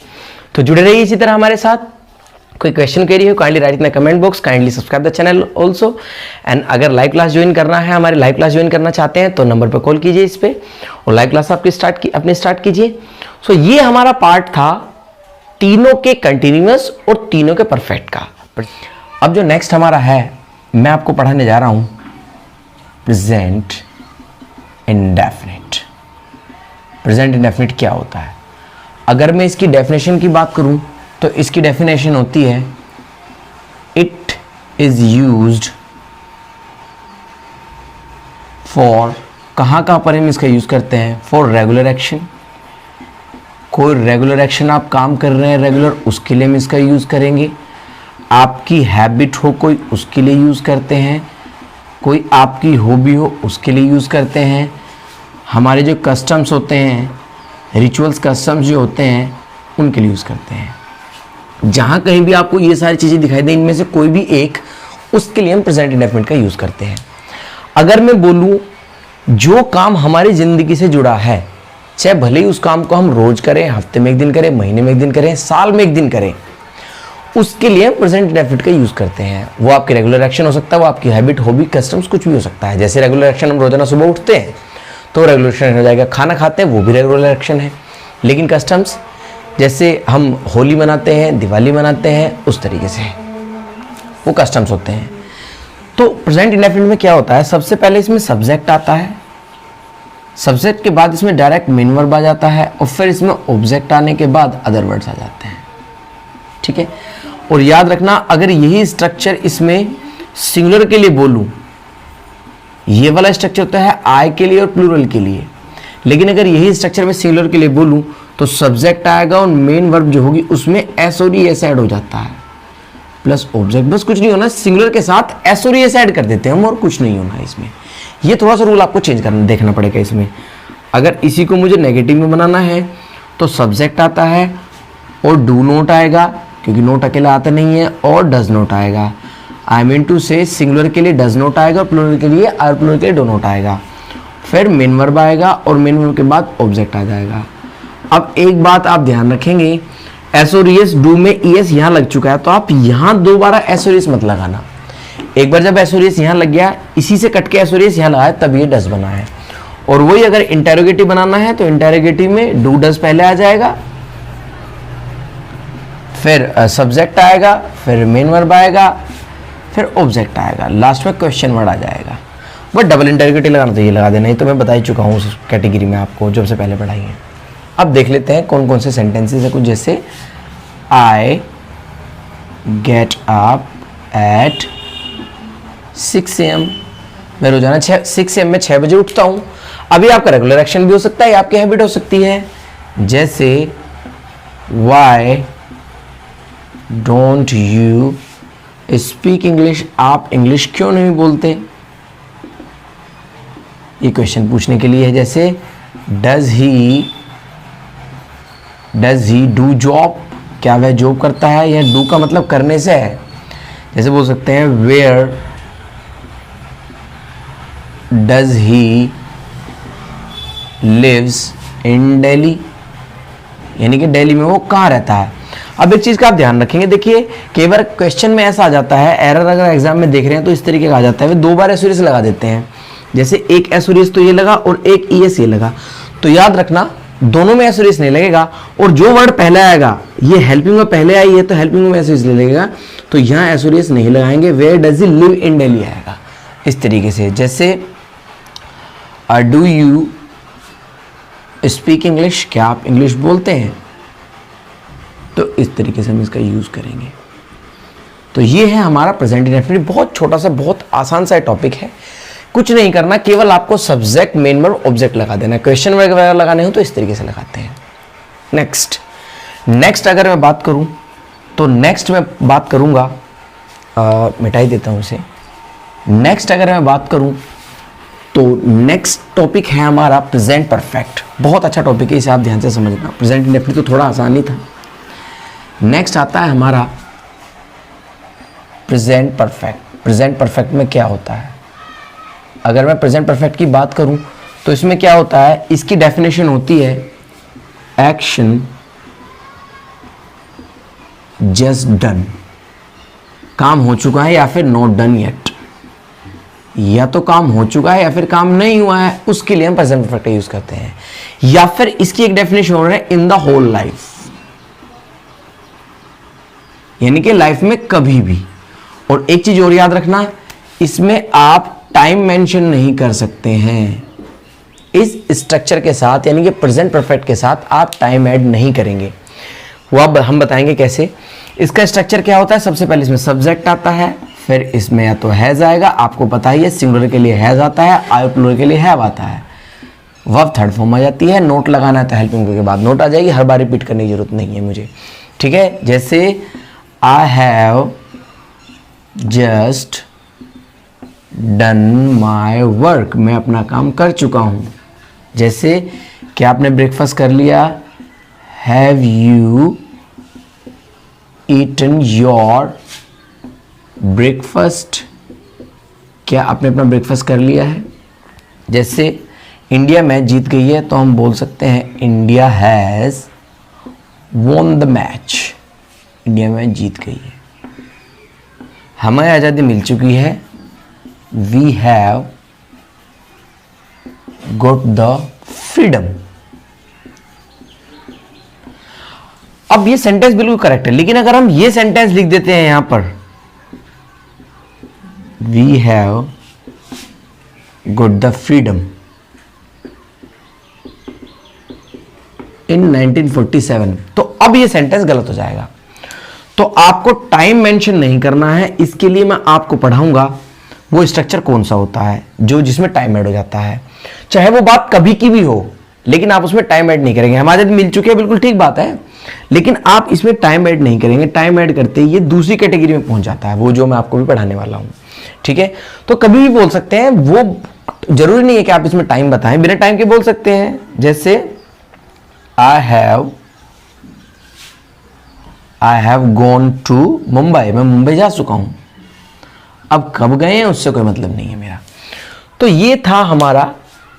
तो जुड़े रहिए इसी तरह हमारे साथ। कोई क्वेश्चन क्वेरी हो kindly right in the comment box, kindly subscribe the channel also. And अगर लाइव क्लास ज्वाइन करना है, हमारे लाइव क्लास ज्वाइन करना चाहते हैं तो नंबर पर कॉल कीजिए इस पे और लाइव क्लास आपकी स्टार्ट कीजिए। सो ये हमारा पार्ट था तीनों के कंटिन्यूअस और तीनों के परफेक्ट का। अब जो नेक्स्ट हमारा है, मैं आपको पढ़ाने जा रहा हूं प्रेजेंट इंडेफिनिट। प्रेजेंट इंडेफिनिट क्या होता है? अगर मैं इसकी डेफिनेशन की बात करूं तो इसकी डेफिनेशन होती है इट इज यूज्ड फॉर, कहां पर हम इसका यूज करते हैं? For regular action. कोई रेगुलर एक्शन आप काम कर रहे हैं रेगुलर, उसके लिए हम इसका यूज करेंगे। आपकी हैबिट हो कोई, उसके लिए यूज करते हैं। कोई आपकी हॉबी हो, उसके लिए यूज करते हैं। हमारे जो कस्टम्स होते हैं, रिचुअल्स कस्टम्स जो होते हैं, उनके लिए यूज करते हैं। जहां कहीं भी आपको ये सारी चीजें दिखाई दें, इनमें से कोई भी एक, उसके लिए हम प्रेजेंट इंडेफिनिट का यूज करते हैं। अगर मैं बोलूं जो काम हमारी जिंदगी से जुड़ा है, चाहे भले ही उस काम को हम रोज करें, हफ्ते में एक दिन करें, महीने में एक दिन करें, साल में एक दिन करें, उसके लिए हम प्रेजेंट इंडेफिनिट का यूज करते हैं। वो आपकी रेगुलर एक्शन हो सकता है, वो आपकी हैबिट, हॉबी, कस्टम्स, कुछ भी हो सकता है। जैसे रेगुलर एक्शन, हम रोजाना सुबह उठते हैं तो रेगुलर एक्शन हो जाएगा। खाना खाते हैं, वो भी रेगुलर एक्शन है। लेकिन कस्टम्स, जैसे हम होली मनाते हैं, दिवाली मनाते हैं, उस तरीके से वो कस्टम्स होते हैं। तो प्रेजेंट इंडेफिनिट में क्या होता है? सबसे पहले इसमें सब्जेक्ट आता है, सब्जेक्ट के बाद इसमें डायरेक्ट मेन वर्ब आ जाता है और फिर इसमें ऑब्जेक्ट आने के बाद अदर वर्ड्स आ जाते हैं। ठीक है, और याद रखना, अगर यही स्ट्रक्चर इसमें सिंगुलर के लिए बोलूं, ये वाला स्ट्रक्चर होता है आई के लिए और प्लूरल के लिए। लेकिन अगर यही स्ट्रक्चर में सिंगुलर के लिए बोलूं तो सब्जेक्ट आएगा और मेन वर्ब जो होगी उसमें एस और एस ऐड हो जाता है, प्लस ऑब्जेक्ट। बस कुछ नहीं होना, सिंगुलर के साथ एस और एस ऐड कर देते हैं हम, और कुछ नहीं होना इसमें। ये थोड़ा सा रूल आपको चेंज करना, देखना पड़ेगा इसमें। अगर इसी को मुझे नेगेटिव में बनाना है तो सब्जेक्ट आता है और डू नोट आएगा, क्योंकि नोट अकेला आता नहीं है, और डज नोट आएगा। आई मीन टू से सिंगुलर के लिए डज नोट आएगा, प्लूरल के लिए और प्लूरल के लिए डू नोट आएगा। फिर मेन वर्ब आएगा और मेन वर्ब के बाद ऑब्जेक्ट आ जाएगा। अब एक बात आप ध्यान रखेंगे, एस और एस, डू में एस यहाँ लग चुका है तो आप यहाँ दोबारा एस और एस मत लगाना। एक बार जब एस और एस यहाँ लग गया, इसी से कट के एस और एस यहाँ लगाया, तब ये डज बना है। और वही अगर इंटेरोगेटिव बनाना है तो इंटेरोगेटिव में डू डज पहले आ जाएगा, फिर सब्जेक्ट आएगा, फिर मेन वर्ब आएगा, फिर ऑब्जेक्ट आएगा, लास्ट में क्वेश्चन वर्ड आ जाएगा। बट डबल इंटेरोगेटिव लगाना तो ये लगा देना, ही तो मैं बता ही चुका हूँ उस कैटेगरी में आपको, जब से पहले पढ़ाई है। अब देख लेते हैं कौन कौन से सेंटेंसेस है कुछ, जैसे I get up at 6 AM। मैं रोजाना 6 AM में 6 बजे उठता हूँ। अभी आपका रेगुलर एक्शन भी हो सकता है, आपकी हैबिट हो सकती है। जैसे why don't you speak English, आप इंग्लिश क्यों नहीं बोलते? ये क्वेश्चन पूछने के लिए है। जैसे डज ही डू जॉब, क्या वह जॉब करता है? या डू का मतलब करने से है। जैसे बोल सकते हैं where does he lives in Delhi, यानी कि दिल्ली में वो कहाँ रहता है। अब एक चीज का आप ध्यान रखेंगे, देखिए कई बार क्वेश्चन में ऐसा आ जाता है, एरर अगर एग्जाम में देख रहे हैं तो इस तरीके का आ जाता है, वे 2 बार एसोरियस लगा देते हैं। जैसे एक एसोरियस तो ये लगा और एक ईएस ये लगा, तो याद रखना दोनों में एसोरियस नहीं लगेगा। और जो वर्ड पहले आएगा, ये हेल्पिंग में पहले आई है तो हेल्पिंग में एसोरियस ले लगेगा, तो यहाँ एसोरियस नहीं लगाएंगे, where does he live in Delhi आएगा इस तरीके से। जैसे डू यू स्पीक इंग्लिश, क्या आप इंग्लिश बोलते हैं? तो इस तरीके से हम इसका यूज करेंगे। तो ये है हमारा प्रेजेंट इंडेफिनिट। बहुत छोटा सा, बहुत आसान सा टॉपिक है, कुछ नहीं करना, केवल आपको सब्जेक्ट, मेन वर्ब, ऑब्जेक्ट लगा देना। क्वेश्चन वगैरह लगाने हो तो इस तरीके से लगाते हैं। नेक्स्ट अगर मैं बात करूं तो नेक्स्ट मैं बात करूंगा, मिटाई देता हूं इसे। नेक्स्ट अगर मैं बात करूं तो नेक्स्ट टॉपिक है हमारा प्रेजेंट परफेक्ट। बहुत अच्छा टॉपिक है, इसे आप ध्यान से समझना। प्रेजेंट इंडेफिनिट तो थोड़ा आसान ही था। नेक्स्ट आता है हमारा प्रेजेंट परफेक्ट। प्रेजेंट परफेक्ट में क्या होता है? अगर मैं प्रेजेंट परफेक्ट की बात करूं तो इसमें क्या होता है, इसकी डेफिनेशन होती है एक्शन जस्ट डन। काम हो चुका है या फिर नॉट डन येट, या तो काम हो चुका है या फिर काम नहीं हुआ है, उसके लिए हम प्रेजेंट परफेक्ट यूज करते हैं। या फिर इसकी एक डेफिनेशन हो रहा है इन द होल लाइफ, यानी कि लाइफ में कभी भी। और एक चीज और याद रखना, इसमें आप टाइम मेंशन नहीं कर सकते हैं। इस स्ट्रक्चर के साथ यानी कि प्रेजेंट परफेक्ट के साथ आप टाइम ऐड नहीं करेंगे। वो अब हम बताएंगे कैसे। इसका स्ट्रक्चर क्या होता है, सबसे पहले इसमें सब्जेक्ट आता है, फिर इसमें या तो हैज आएगा, आपको पता ही है सिंगुलर के लिए हैज आता है, आई प्लूरल के लिए हैव आता है, वर्ब थर्ड फॉर्म आ जाती है, नोट लगाना है तो हेल्पिंग के बाद नोट आ जाएगी, हर बार रिपीट करने की जरूरत नहीं है मुझे, ठीक है। जैसे I have just done my work, मैं अपना काम कर चुका हूं। जैसे क्या आपने ब्रेकफास्ट कर लिया, have you eaten your breakfast, क्या आपने अपना ब्रेकफास्ट कर लिया है। जैसे इंडिया मैच जीत गई है तो हम बोल सकते हैं India has won the match, India match जीत गई है। हमें आज़ादी मिल चुकी है, we have got the freedom. अब ये सेंटेंस बिल्कुल करेक्ट है, लेकिन अगर हम ये सेंटेंस लिख देते हैं यहां पर, we have got the freedom in 1947, तो अब ये सेंटेंस गलत हो जाएगा। तो आपको टाइम मेंशन नहीं करना है, इसके लिए मैं आपको पढ़ाऊंगा वो स्ट्रक्चर कौन सा होता है जो जिसमें टाइम ऐड हो जाता है, चाहे वो बात कभी की भी हो, लेकिन आप उसमें टाइम ऐड नहीं करेंगे। हमारे मिल चुके हैं, बिल्कुल ठीक बात है, लेकिन आप इसमें टाइम ऐड नहीं करेंगे। टाइम ऐड करते ही ये दूसरी कैटेगरी में पहुंच जाता है, वो जो मैं आपको भी पढ़ाने वाला हूं, ठीक है। तो कभी भी बोल सकते हैं, वो जरूरी नहीं है कि आप इसमें टाइम बताएं, बिना टाइम के बोल सकते हैं। जैसे I have gone to Mumbai, मैं मुंबई जा चुका हूं। अब कब गए हैं उससे कोई मतलब नहीं है मेरा। तो ये था हमारा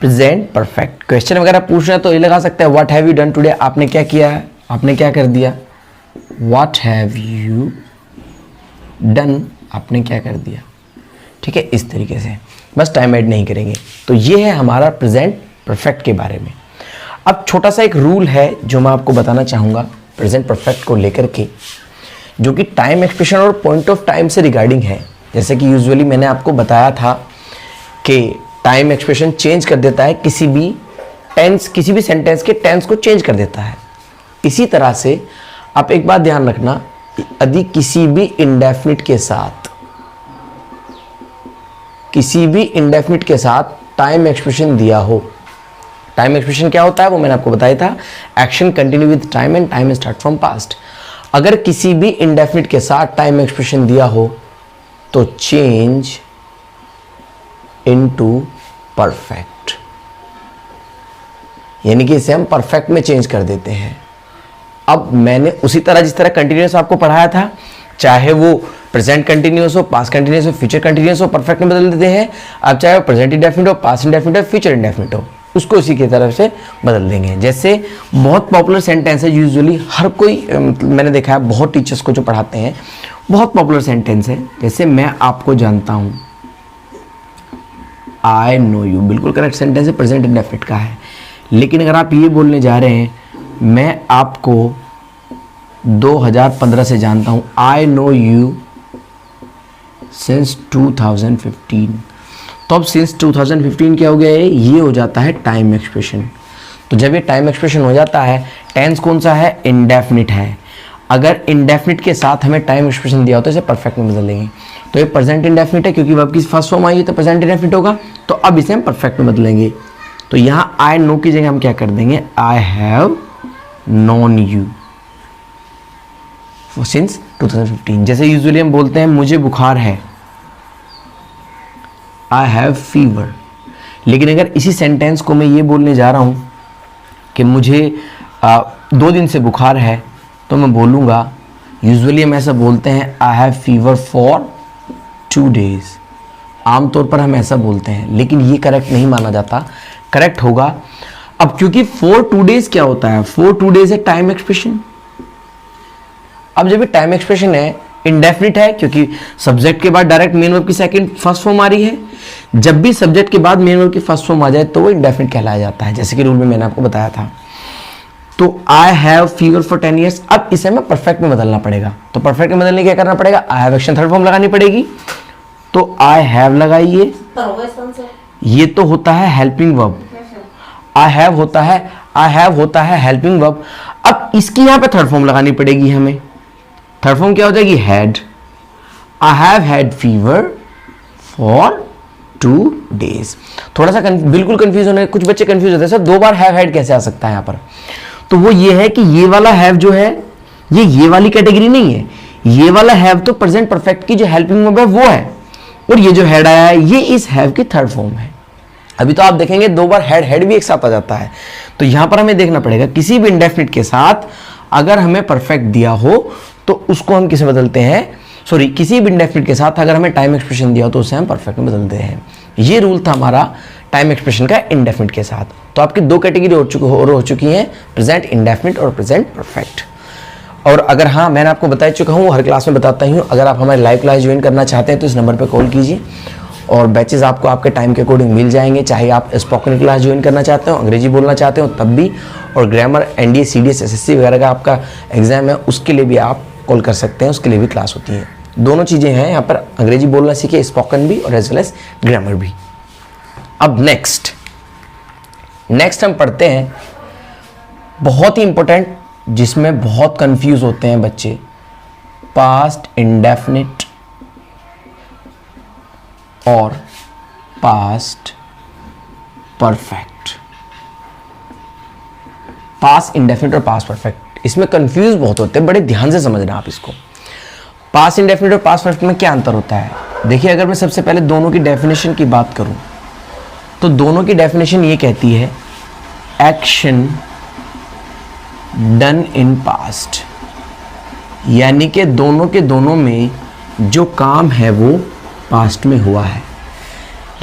प्रेजेंट परफेक्ट। क्वेश्चन वगैरह पूछना तो ये लगा सकते हैं, what have you done today, आपने क्या किया है, आपने क्या कर दिया। व्हाट हैव यू डन, आपने क्या कर दिया, ठीक है। इस तरीके से बस टाइम ऐड नहीं करेंगे। तो ये है हमारा प्रेजेंट परफेक्ट के बारे में। अब छोटा सा एक रूल है जो मैं आपको बताना चाहूँगा प्रेजेंट परफेक्ट को लेकर के, जो कि टाइम एक्सप्रेशन और पॉइंट ऑफ टाइम से रिगार्डिंग है। जैसे कि यूजुअली मैंने आपको बताया था कि टाइम एक्सप्रेशन चेंज कर देता है किसी भी टेंस, किसी भी सेंटेंस के टेंस को चेंज कर देता है। इसी तरह से आप एक बात ध्यान रखना, यदि किसी भी इंडेफिनिट के साथ टाइम एक्सप्रेशन दिया हो, टाइम एक्सप्रेशन क्या होता है वो मैंने आपको बताया था, action continue with time and time start from past. अगर किसी भी इंडेफिनिट के साथ टाइम एक्सप्रेशन दिया हो तो चेंज इनटू परफेक्ट, यानी कि इसे हम परफेक्ट में चेंज कर देते हैं। अब मैंने उसी तरह जिस तरह कंटिन्यूअस आपको पढ़ाया था, चाहे वो प्रेजेंट कंटिन्यूअस हो, पास्ट कंटिन्यूअस हो, फ्यूचर कंटिन्यूअस हो, परफेक्ट में बदल देते हैं। अब चाहे वो प्रेजेंट इंडेफिनिट हो, पास्ट इंडेफिनिट हो, फ्यूचर इंडेफिनिट हो, उसको इसी की तरफ से बदल देंगे। जैसे बहुत पॉपुलर सेंटेंस है, यूजुअली हर कोई मैंने देखा है, बहुत टीचर्स को जो पढ़ाते हैं, बहुत पॉपुलर सेंटेंस है। जैसे मैं आपको जानता हूं, आई नो यू, बिल्कुल करेक्ट सेंटेंस है, प्रेजेंट इंडेफिनिट का है। लेकिन अगर आप ये बोलने जा रहे हैं, मैं आपको 2015 से जानता हूं, आई नो यू सिंस 2015, तो अब सिंस 2015 क्या हो गया है, ये हो जाता है टाइम एक्सप्रेशन। तो जब ये टाइम एक्सप्रेशन हो जाता है, टेंस कौन सा है, इंडेफिनिट है। अगर इंडेफिनिट के साथ हमें टाइम एक्सप्रेशन दिया हो तो इसे परफेक्ट में बदल देंगे। तो ये प्रेजेंट इंडेफिनिट है, क्योंकि वर्ब की फर्स्ट फॉर्म आई है तो प्रेजेंट इंडेफिनिट होगा, तो अब इसे हम परफेक्ट में बदलेंगे। तो यहाँ आई नो की जगह हम क्या कर देंगे, I have known you since 2015। जैसे यूजुअली हम बोलते हैं मुझे बुखार है, आई हैव फीवर। लेकिन अगर इसी सेंटेंस को मैं ये बोलने जा रहा हूं कि मुझे 2 दिन से बुखार है, तो मैं बोलूँगा, यूजुअली हम ऐसा बोलते हैं, I have fever for 2 days। आमतौर पर हम ऐसा बोलते हैं, लेकिन ये करेक्ट नहीं माना जाता, करेक्ट होगा। अब क्योंकि फॉर 2 days क्या होता है, फॉर 2 days है टाइम एक्सप्रेशन। अब जब ये टाइम एक्सप्रेशन है इंडेफिनिट है क्योंकि सब्जेक्ट के बाद डायरेक्ट मेन वर्ब की सेकंड फर्स्ट फॉर्म आ रही है। जब भी सब्जेक्ट के बाद मेन वर्ब की फर्स्ट फॉर्म आ जाए तो वो इंडेफिनिट कहलाया जाता है, जैसे कि रूल में मैंने आपको बताया था। तो I have fever for 10 years, अब इसे हमें परफेक्ट में बदलना पड़ेगा। तो परफेक्ट में बदलने क्या करना पड़ेगा, I have action third form लगानी पड़ेगी। तो आई हैव लगाइए, ये तो होता है हेल्पिंग वर्ब, आई हैव होता है हेल्पिंग वर्ब। अब इसकी यहां पे थर्ड फॉर्म लगानी पड़ेगी हमें। थर्ड फॉर्म क्या हो जाएगी, had. I have had fever for 2 days। थोड़ा सा बिल्कुल कंफ्यूज होने, कुछ बच्चे कंफ्यूज होते हैं सर 2 बार हैव हैड कैसे आ सकता है यहाँ पर। तो वो ये है कि ये वाला हैव जो है ये वाली कैटेगरी नहीं है। ये वाला हैव तो प्रेजेंट परफेक्ट की जो हेल्पिंग वर्ब है वो है, और ये जो हैड आया है ये इस हैव की थर्ड फॉर्म है। अभी तो आप देखेंगे 2 बार हैड भी एक साथ आ जाता है। तो यहां पर हमें देखना पड़ेगा किसी भी इंडेफिनिट के साथ अगर हमें परफेक्ट दिया हो तो उसको हम किसे बदलते हैं, सॉरी किसी भी इंडेफिनिट के साथ अगर हमें टाइम एक्सप्रेशन दिया हो तो उसे हम परफेक्ट में बदलते हैं। ये रूल था हमारा टाइम एक्सप्रेशन का इंडेफिनिट के साथ। तो आपकी 2 कैटेगरी हो चुकी हैं, प्रेजेंट इंडेफिनिट और प्रेजेंट परफेक्ट। और अगर हाँ मैंने आपको बता चुका हूँ, हर क्लास में बताता ही हूँ, अगर आप हमारी लाइव क्लास ज्वाइन करना चाहते हैं तो इस नंबर पर कॉल कीजिए और बैचेस आपको आपके टाइम के अकॉर्डिंग मिल जाएंगे। चाहे आप स्पोकन क्लास ज्वाइन करना चाहते हो, अंग्रेजी बोलना चाहते हो तब भी, और ग्रामर, एनडीए, सीडीएस, एसएससी वगैरह का आपका एग्जाम है उसके लिए भी आप कॉल कर सकते हैं, उसके लिए भी क्लास होती है। दोनों चीज़ें हैं यहाँ पर, अंग्रेजी बोलना सीखिए, स्पोकन भी और एज वेल एज ग्रामर भी। अब नेक्स्ट हम पढ़ते हैं बहुत ही इंपॉर्टेंट, जिसमें बहुत कंफ्यूज होते हैं बच्चे, पास्ट इंडेफिनिट और पास्ट परफेक्ट। पास्ट इंडेफिनिट और पास्ट परफेक्ट, इसमें कंफ्यूज बहुत होते हैं, बड़े ध्यान से समझना आप इसको। पास्ट इंडेफिनिट और पास्ट परफेक्ट में क्या अंतर होता है, देखिए अगर मैं सबसे पहले दोनों की डेफिनेशन की बात करूं तो दोनों की डेफिनेशन ये कहती है एक्शन डन इन पास्ट, यानी कि दोनों के दोनों में जो काम है वो पास्ट में हुआ है।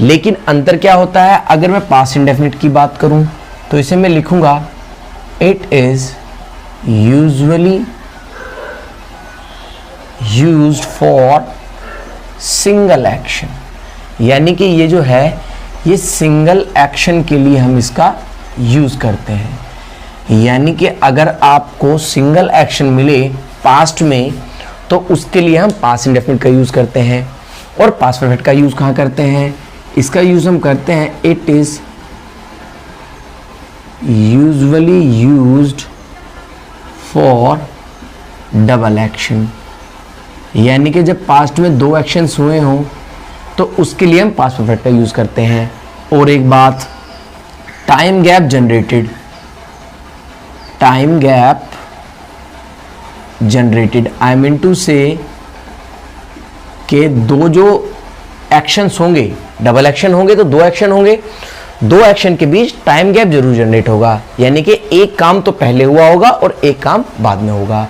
लेकिन अंतर क्या होता है, अगर मैं पास्ट इंडेफिनिट की बात करूं तो इसे मैं लिखूंगा it is usually used for single action, यानी कि ये जो है ये सिंगल एक्शन के लिए हम इसका यूज करते हैं। यानी कि अगर आपको सिंगल एक्शन मिले पास्ट में तो उसके लिए हम पास्ट इंडेफिनिट का यूज करते हैं। और पास्ट परफेक्ट का यूज कहाँ करते हैं, इसका यूज हम करते हैं it is usually used for double action, यानी कि जब पास्ट में 2 एक्शंस हुए हों तो उसके लिए हम पास्ट परफेक्ट का यूज करते हैं। और एक बात, time gap generated I mean to say कि 2 जो एक्शंस होंगे, डबल एक्शन होंगे तो 2 एक्शन होंगे, 2 एक्शन के बीच टाइम गैप जरूर जनरेट होगा, यानी कि एक काम तो पहले हुआ होगा और एक काम बाद में होगा,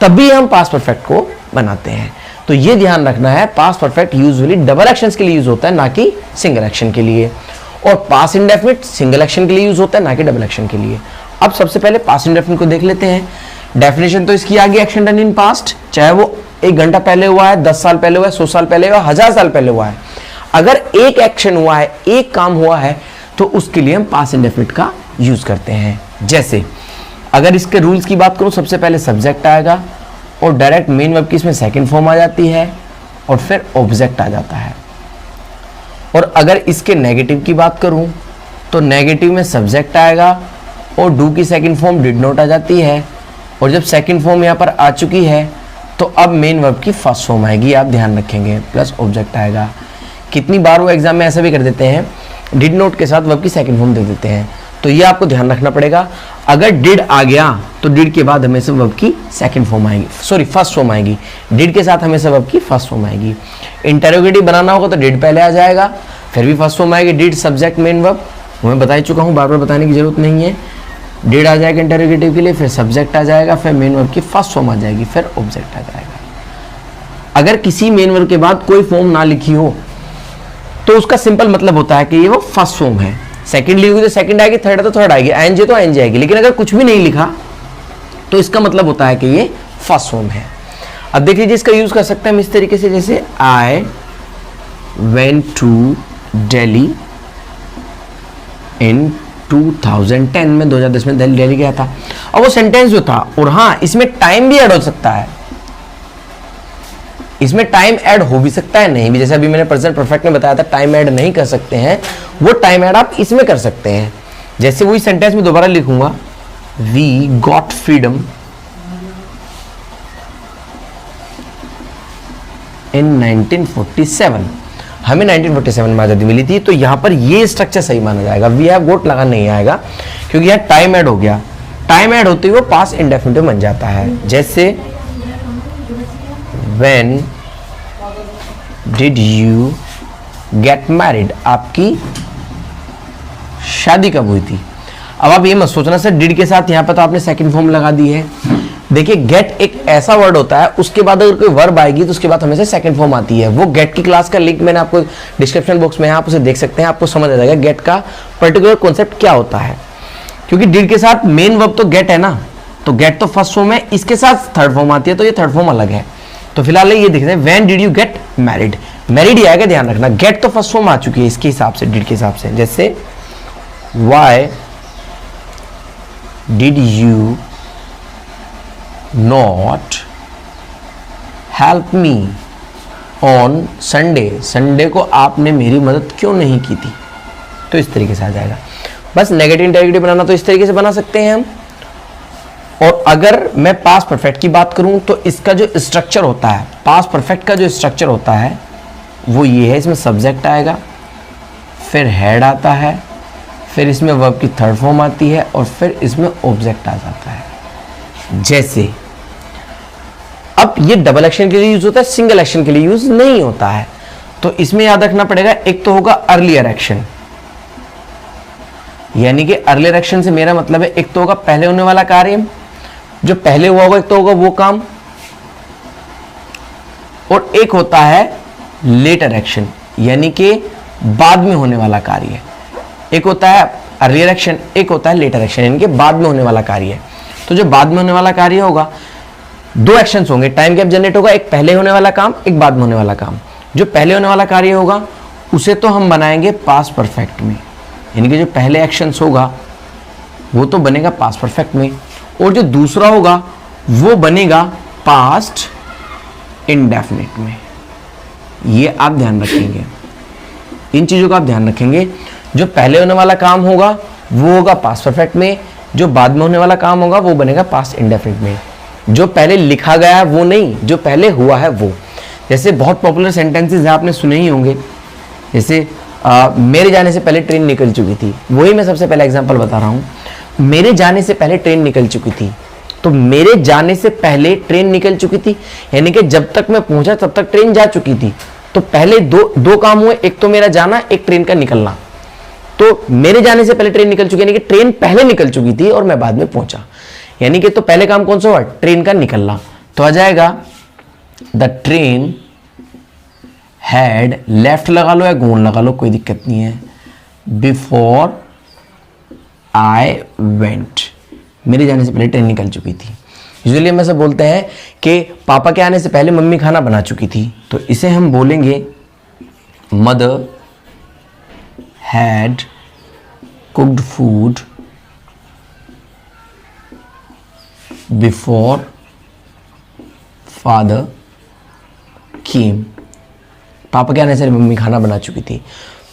तभी हम पास्ट परफेक्ट को बनाते हैं। तो ये ध्यान रखना है, past perfect usually double actions के लिए यूज होता है ना कि सिंगल एक्शन के लिए, और पास्ट इंडेफिनिट सिंगल एक्शन के लिए यूज होता है ना कि डबल एक्शन के लिए। अब सबसे पहले पास्ट इंडेफिनिट को देख लेते हैं। डेफिनेशन तो इसकी आ गई, एक्शन डन इन पास्ट, चाहे वो 1 घंटा पहले हुआ है, 10 साल पहले हुआ है, 100 साल पहले हुआ है, 1000 साल पहले हुआ है। अगर एक एक्शन हुआ है, एक काम हुआ है तो उसके लिए हम पास्ट इंडेफिनिट का यूज करते हैं। जैसे अगर इसके रूल्स की बात करूं, सबसे पहले सब्जेक्ट आएगा और डायरेक्ट मेन वर्ब की इसमें सेकंड फॉर्म आ जाती है और फिर ऑब्जेक्ट आ जाता है। और अगर इसके नेगेटिव की बात करूं तो नेगेटिव में सब्जेक्ट आएगा और डू की सेकंड फॉर्म डिड नॉट आ जाती है, और जब सेकंड फॉर्म यहाँ पर आ चुकी है तो अब मेन वर्ब की फर्स्ट फॉर्म आएगी, आप ध्यान रखेंगे, प्लस ऑब्जेक्ट आएगा। कितनी बार वो एग्जाम में ऐसा भी कर देते हैं, डिड नॉट के साथ वर्ब की सेकंड फॉर्म दे देते हैं, तो ये आपको ध्यान रखना पड़ेगा। अगर डिड आ गया तो डिड के बाद हमेशा वर्ब की सेकंड फॉर्म आएगी, सॉरी फर्स्ट फॉर्म आएगी, डिड के साथ हमेशा वर्ब की फर्स्ट फॉर्म आएगी। इंटरोगेटिव बनाना होगा तो डिड पहले आ जाएगा, फिर भी फर्स्ट फॉर्म आएगी, डिड सब्जेक्ट मेन वर्ब, मैं बता ही चुका हूँ, बार बार बताने की जरूरत नहीं है। डिड आ जाएगा इंटरोगेटिव के लिए, फिर सब्जेक्ट आ जाएगा, फिर मेन वर्ब की फर्स्ट फॉर्म आ जाएगी, फिर ऑब्जेक्ट आ जाएगा। अगर किसी मेन वर्ब के बाद कोई फॉर्म ना लिखी हो तो उसका सिंपल मतलब होता है कि ये वो फर्स्ट फॉर्म है। सेकंड लिखोगे तो सेकंड आएगी, थर्ड है तो थर्ड आएगी, एनजे तो एनजे आएगी। लेकिन अगर कुछ भी नहीं लिखा तो इसका मतलब होता है कि ये फर्स्ट फॉर्म है। अब देख लीजिए इसका यूज कर सकते हैं हम इस तरीके से, जैसे आई वेंट टू दिल्ली इन 2010 में 2010 में दिल्ली गया था। अब वो सेंटेंस जो था, और हाँ इसमें टाइम भी ऐड हो सकता है, इसमें टाइम ऐड हो भी सकता है, नहीं भी। जैसे अभी मैंने प्रेजेंट परफेक्ट में बताया था टाइम ऐड नहीं कर सकते हैं, वो टाइम ऐड आप इसमें कर सकते हैं। जैसे वही सेंटेंस में दोबारा लिखूंगा, वी गॉट फ्रीडम इन 1947, हमें 1947 में आजादी मिली थी। तो यहां पर ये स्ट्रक्चर सही माना जाएगा, वी हैव गॉट लगा नहीं आएगा, क्योंकि यहां टाइम ऐड हो गया। टाइम ऐड होते ही वो पास्ट इंडेफिनिटिव बन जाता है। जैसे when did you get married, आपकी शादी कब हुई थी। अब आप ये मत सोचना सर डिड के साथ यहां पर तो आपने सेकंड फॉर्म लगा दी है। देखिए गेट एक ऐसा वर्ड होता है, उसके बाद अगर कोई वर्ब आएगी तो उसके बाद हमेशा सेकंड फॉर्म आती है। वो गेट की क्लास का लिंक मैंने आपको डिस्क्रिप्शन बॉक्स में है, आप उसे देख सकते हैं, आपको समझ आ जाएगा गेट का पर्टिकुलर कॉन्सेप्ट क्या होता है। क्योंकि डिड के साथ मेन वर्ब तो गेट है ना, तो गेट तो फर्स्ट फॉर्म है, इसके साथ थर्ड फॉर्म आती है, तो ये थर्ड फॉर्म अलग है। तो फिलहाल ये देखते हैं, when did you get married, married he आएगा, ध्यान रखना। गेट तो फर्स्ट फॉर्म आ चुकी है इसके हिसाब से, डिड के हिसाब से। जैसे why did you not help me on Sunday, Sunday को आपने मेरी मदद क्यों नहीं की थी। तो इस तरीके से आ जाएगा। बस नेगेटिव इंटेरोगेटिव बनाना तो इस तरीके से बना सकते हैं हम। और अगर मैं पास्ट परफेक्ट की बात करूं तो इसका जो स्ट्रक्चर होता है, पास्ट परफेक्ट का जो स्ट्रक्चर होता है वो ये है, इसमें सब्जेक्ट आएगा, फिर हेड आता है, फिर इसमें वर्ब की थर्ड फॉर्म आती है, और फिर इसमें ऑब्जेक्ट आ जाता है। जैसे अब ये डबल एक्शन के लिए यूज होता है, सिंगल एक्शन के लिए यूज नहीं होता है। तो इसमें याद रखना पड़ेगा, एक तो होगा अर्लियर एक्शन, यानी कि अर्लियर एक्शन से मेरा मतलब है एक तो होगा पहले होने वाला कार्य, जो पहले हुआ होगा, एक तो होगा वो काम, और एक होता है लेटर एक्शन, यानी कि बाद में होने वाला कार्य। एक होता है अर्लियर एक्शन, एक होता है लेटर एक्शन, यानी कि बाद में होने वाला कार्य। तो जो बाद में होने वाला कार्य होगा, दो एक्शंस होंगे, टाइम गैप जनरेट होगा, एक पहले होने वाला काम, एक बाद में होने वाला काम। जो पहले होने वाला कार्य होगा उसे तो हम बनाएंगे पास्ट परफेक्ट में, यानी कि जो पहले एक्शंस होगा वो तो बनेगा पास्ट परफेक्ट में, और जो दूसरा होगा वो बनेगा पास्ट इंडेफिनिट में। ये आप ध्यान रखेंगे, इन चीजों का आप ध्यान रखेंगे। जो पहले होने वाला काम होगा वो होगा पास्ट परफेक्ट में, जो बाद में होने वाला काम होगा वो बनेगा पास्ट इंडेफिनिट में। जो पहले लिखा गया है वो नहीं, जो पहले हुआ है वो। जैसे बहुत पॉपुलर सेंटेंसेस है, आपने सुने ही होंगे, जैसे मेरे जाने से पहले ट्रेन निकल चुकी थी, वही मैं सबसे पहले एग्जांपल बता रहा हूँ। मेरे जाने से पहले ट्रेन निकल चुकी थी, तो मेरे जाने से पहले ट्रेन निकल चुकी थी यानी कि जब तक मैं पहुंचा तब तक ट्रेन जा चुकी थी। तो पहले दो काम हुए, एक तो मेरा जाना, एक ट्रेन का निकलना। तो मेरे जाने से पहले ट्रेन निकल चुकी, यानी कि ट्रेन पहले निकल चुकी थी और मैं बाद में पहुंचा, यानी कि तो पहले काम कौन सा हुआ, ट्रेन का निकलना। तो आ जाएगा द ट्रेन हैड, लेफ्ट लगा लो या गोन लगा लो, कोई दिक्कत नहीं है, बिफोर आई वेंट, मेरे जाने से पहले ट्रेन निकल चुकी थी। यूजुअली हम ऐसा बोलते हैं कि पापा के आने से पहले मम्मी खाना बना चुकी थी, तो इसे हम बोलेंगे mother had cooked food before father came, पापा के आने से मम्मी खाना बना चुकी थी।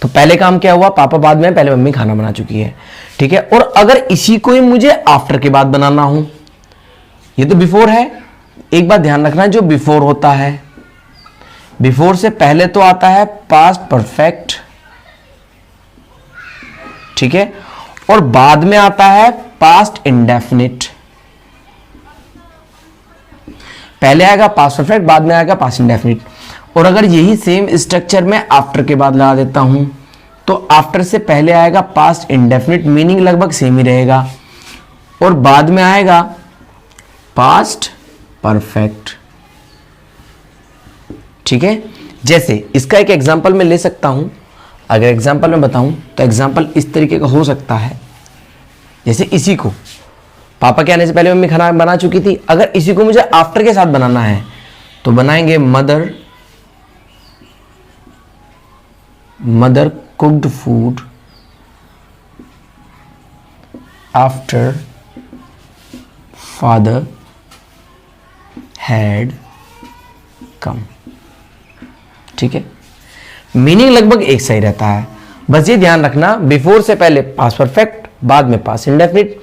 तो पहले काम क्या हुआ, पापा बाद में, पहले मम्मी खाना बना चुकी है, ठीक है। और अगर इसी को ही मुझे आफ्टर के बाद बनाना हो, ये तो बिफोर है, एक बात ध्यान रखना, जो बिफोर होता है, बिफोर से पहले तो आता है पास्ट परफेक्ट, ठीक है, और बाद में आता है पास्ट इंडेफिनिट। पहले आएगा पास्ट परफेक्ट, बाद में आएगा पास्ट इंडेफिनिट। और अगर यही सेम स्ट्रक्चर में आफ्टर के बाद लगा देता हूं, तो आफ्टर से पहले आएगा पास्ट इंडेफिनिट, मीनिंग लगभग सेम ही रहेगा, और बाद में आएगा पास्ट परफेक्ट, ठीक है। जैसे इसका एक एग्जांपल मैं ले सकता हूं, अगर एग्जांपल में बताऊं तो एग्जांपल इस तरीके का हो सकता है, जैसे इसी को पापा के आने से पहले मम्मी खाना बना चुकी थी, अगर इसी को मुझे आफ्टर के साथ बनाना है तो बनाएंगे mother cooked food after father had come. ठीक है, मीनिंग लगभग एक सही रहता है, बस ये ध्यान रखना बिफोर से पहले पास परफेक्ट, बाद में पास इंडेफिनिट,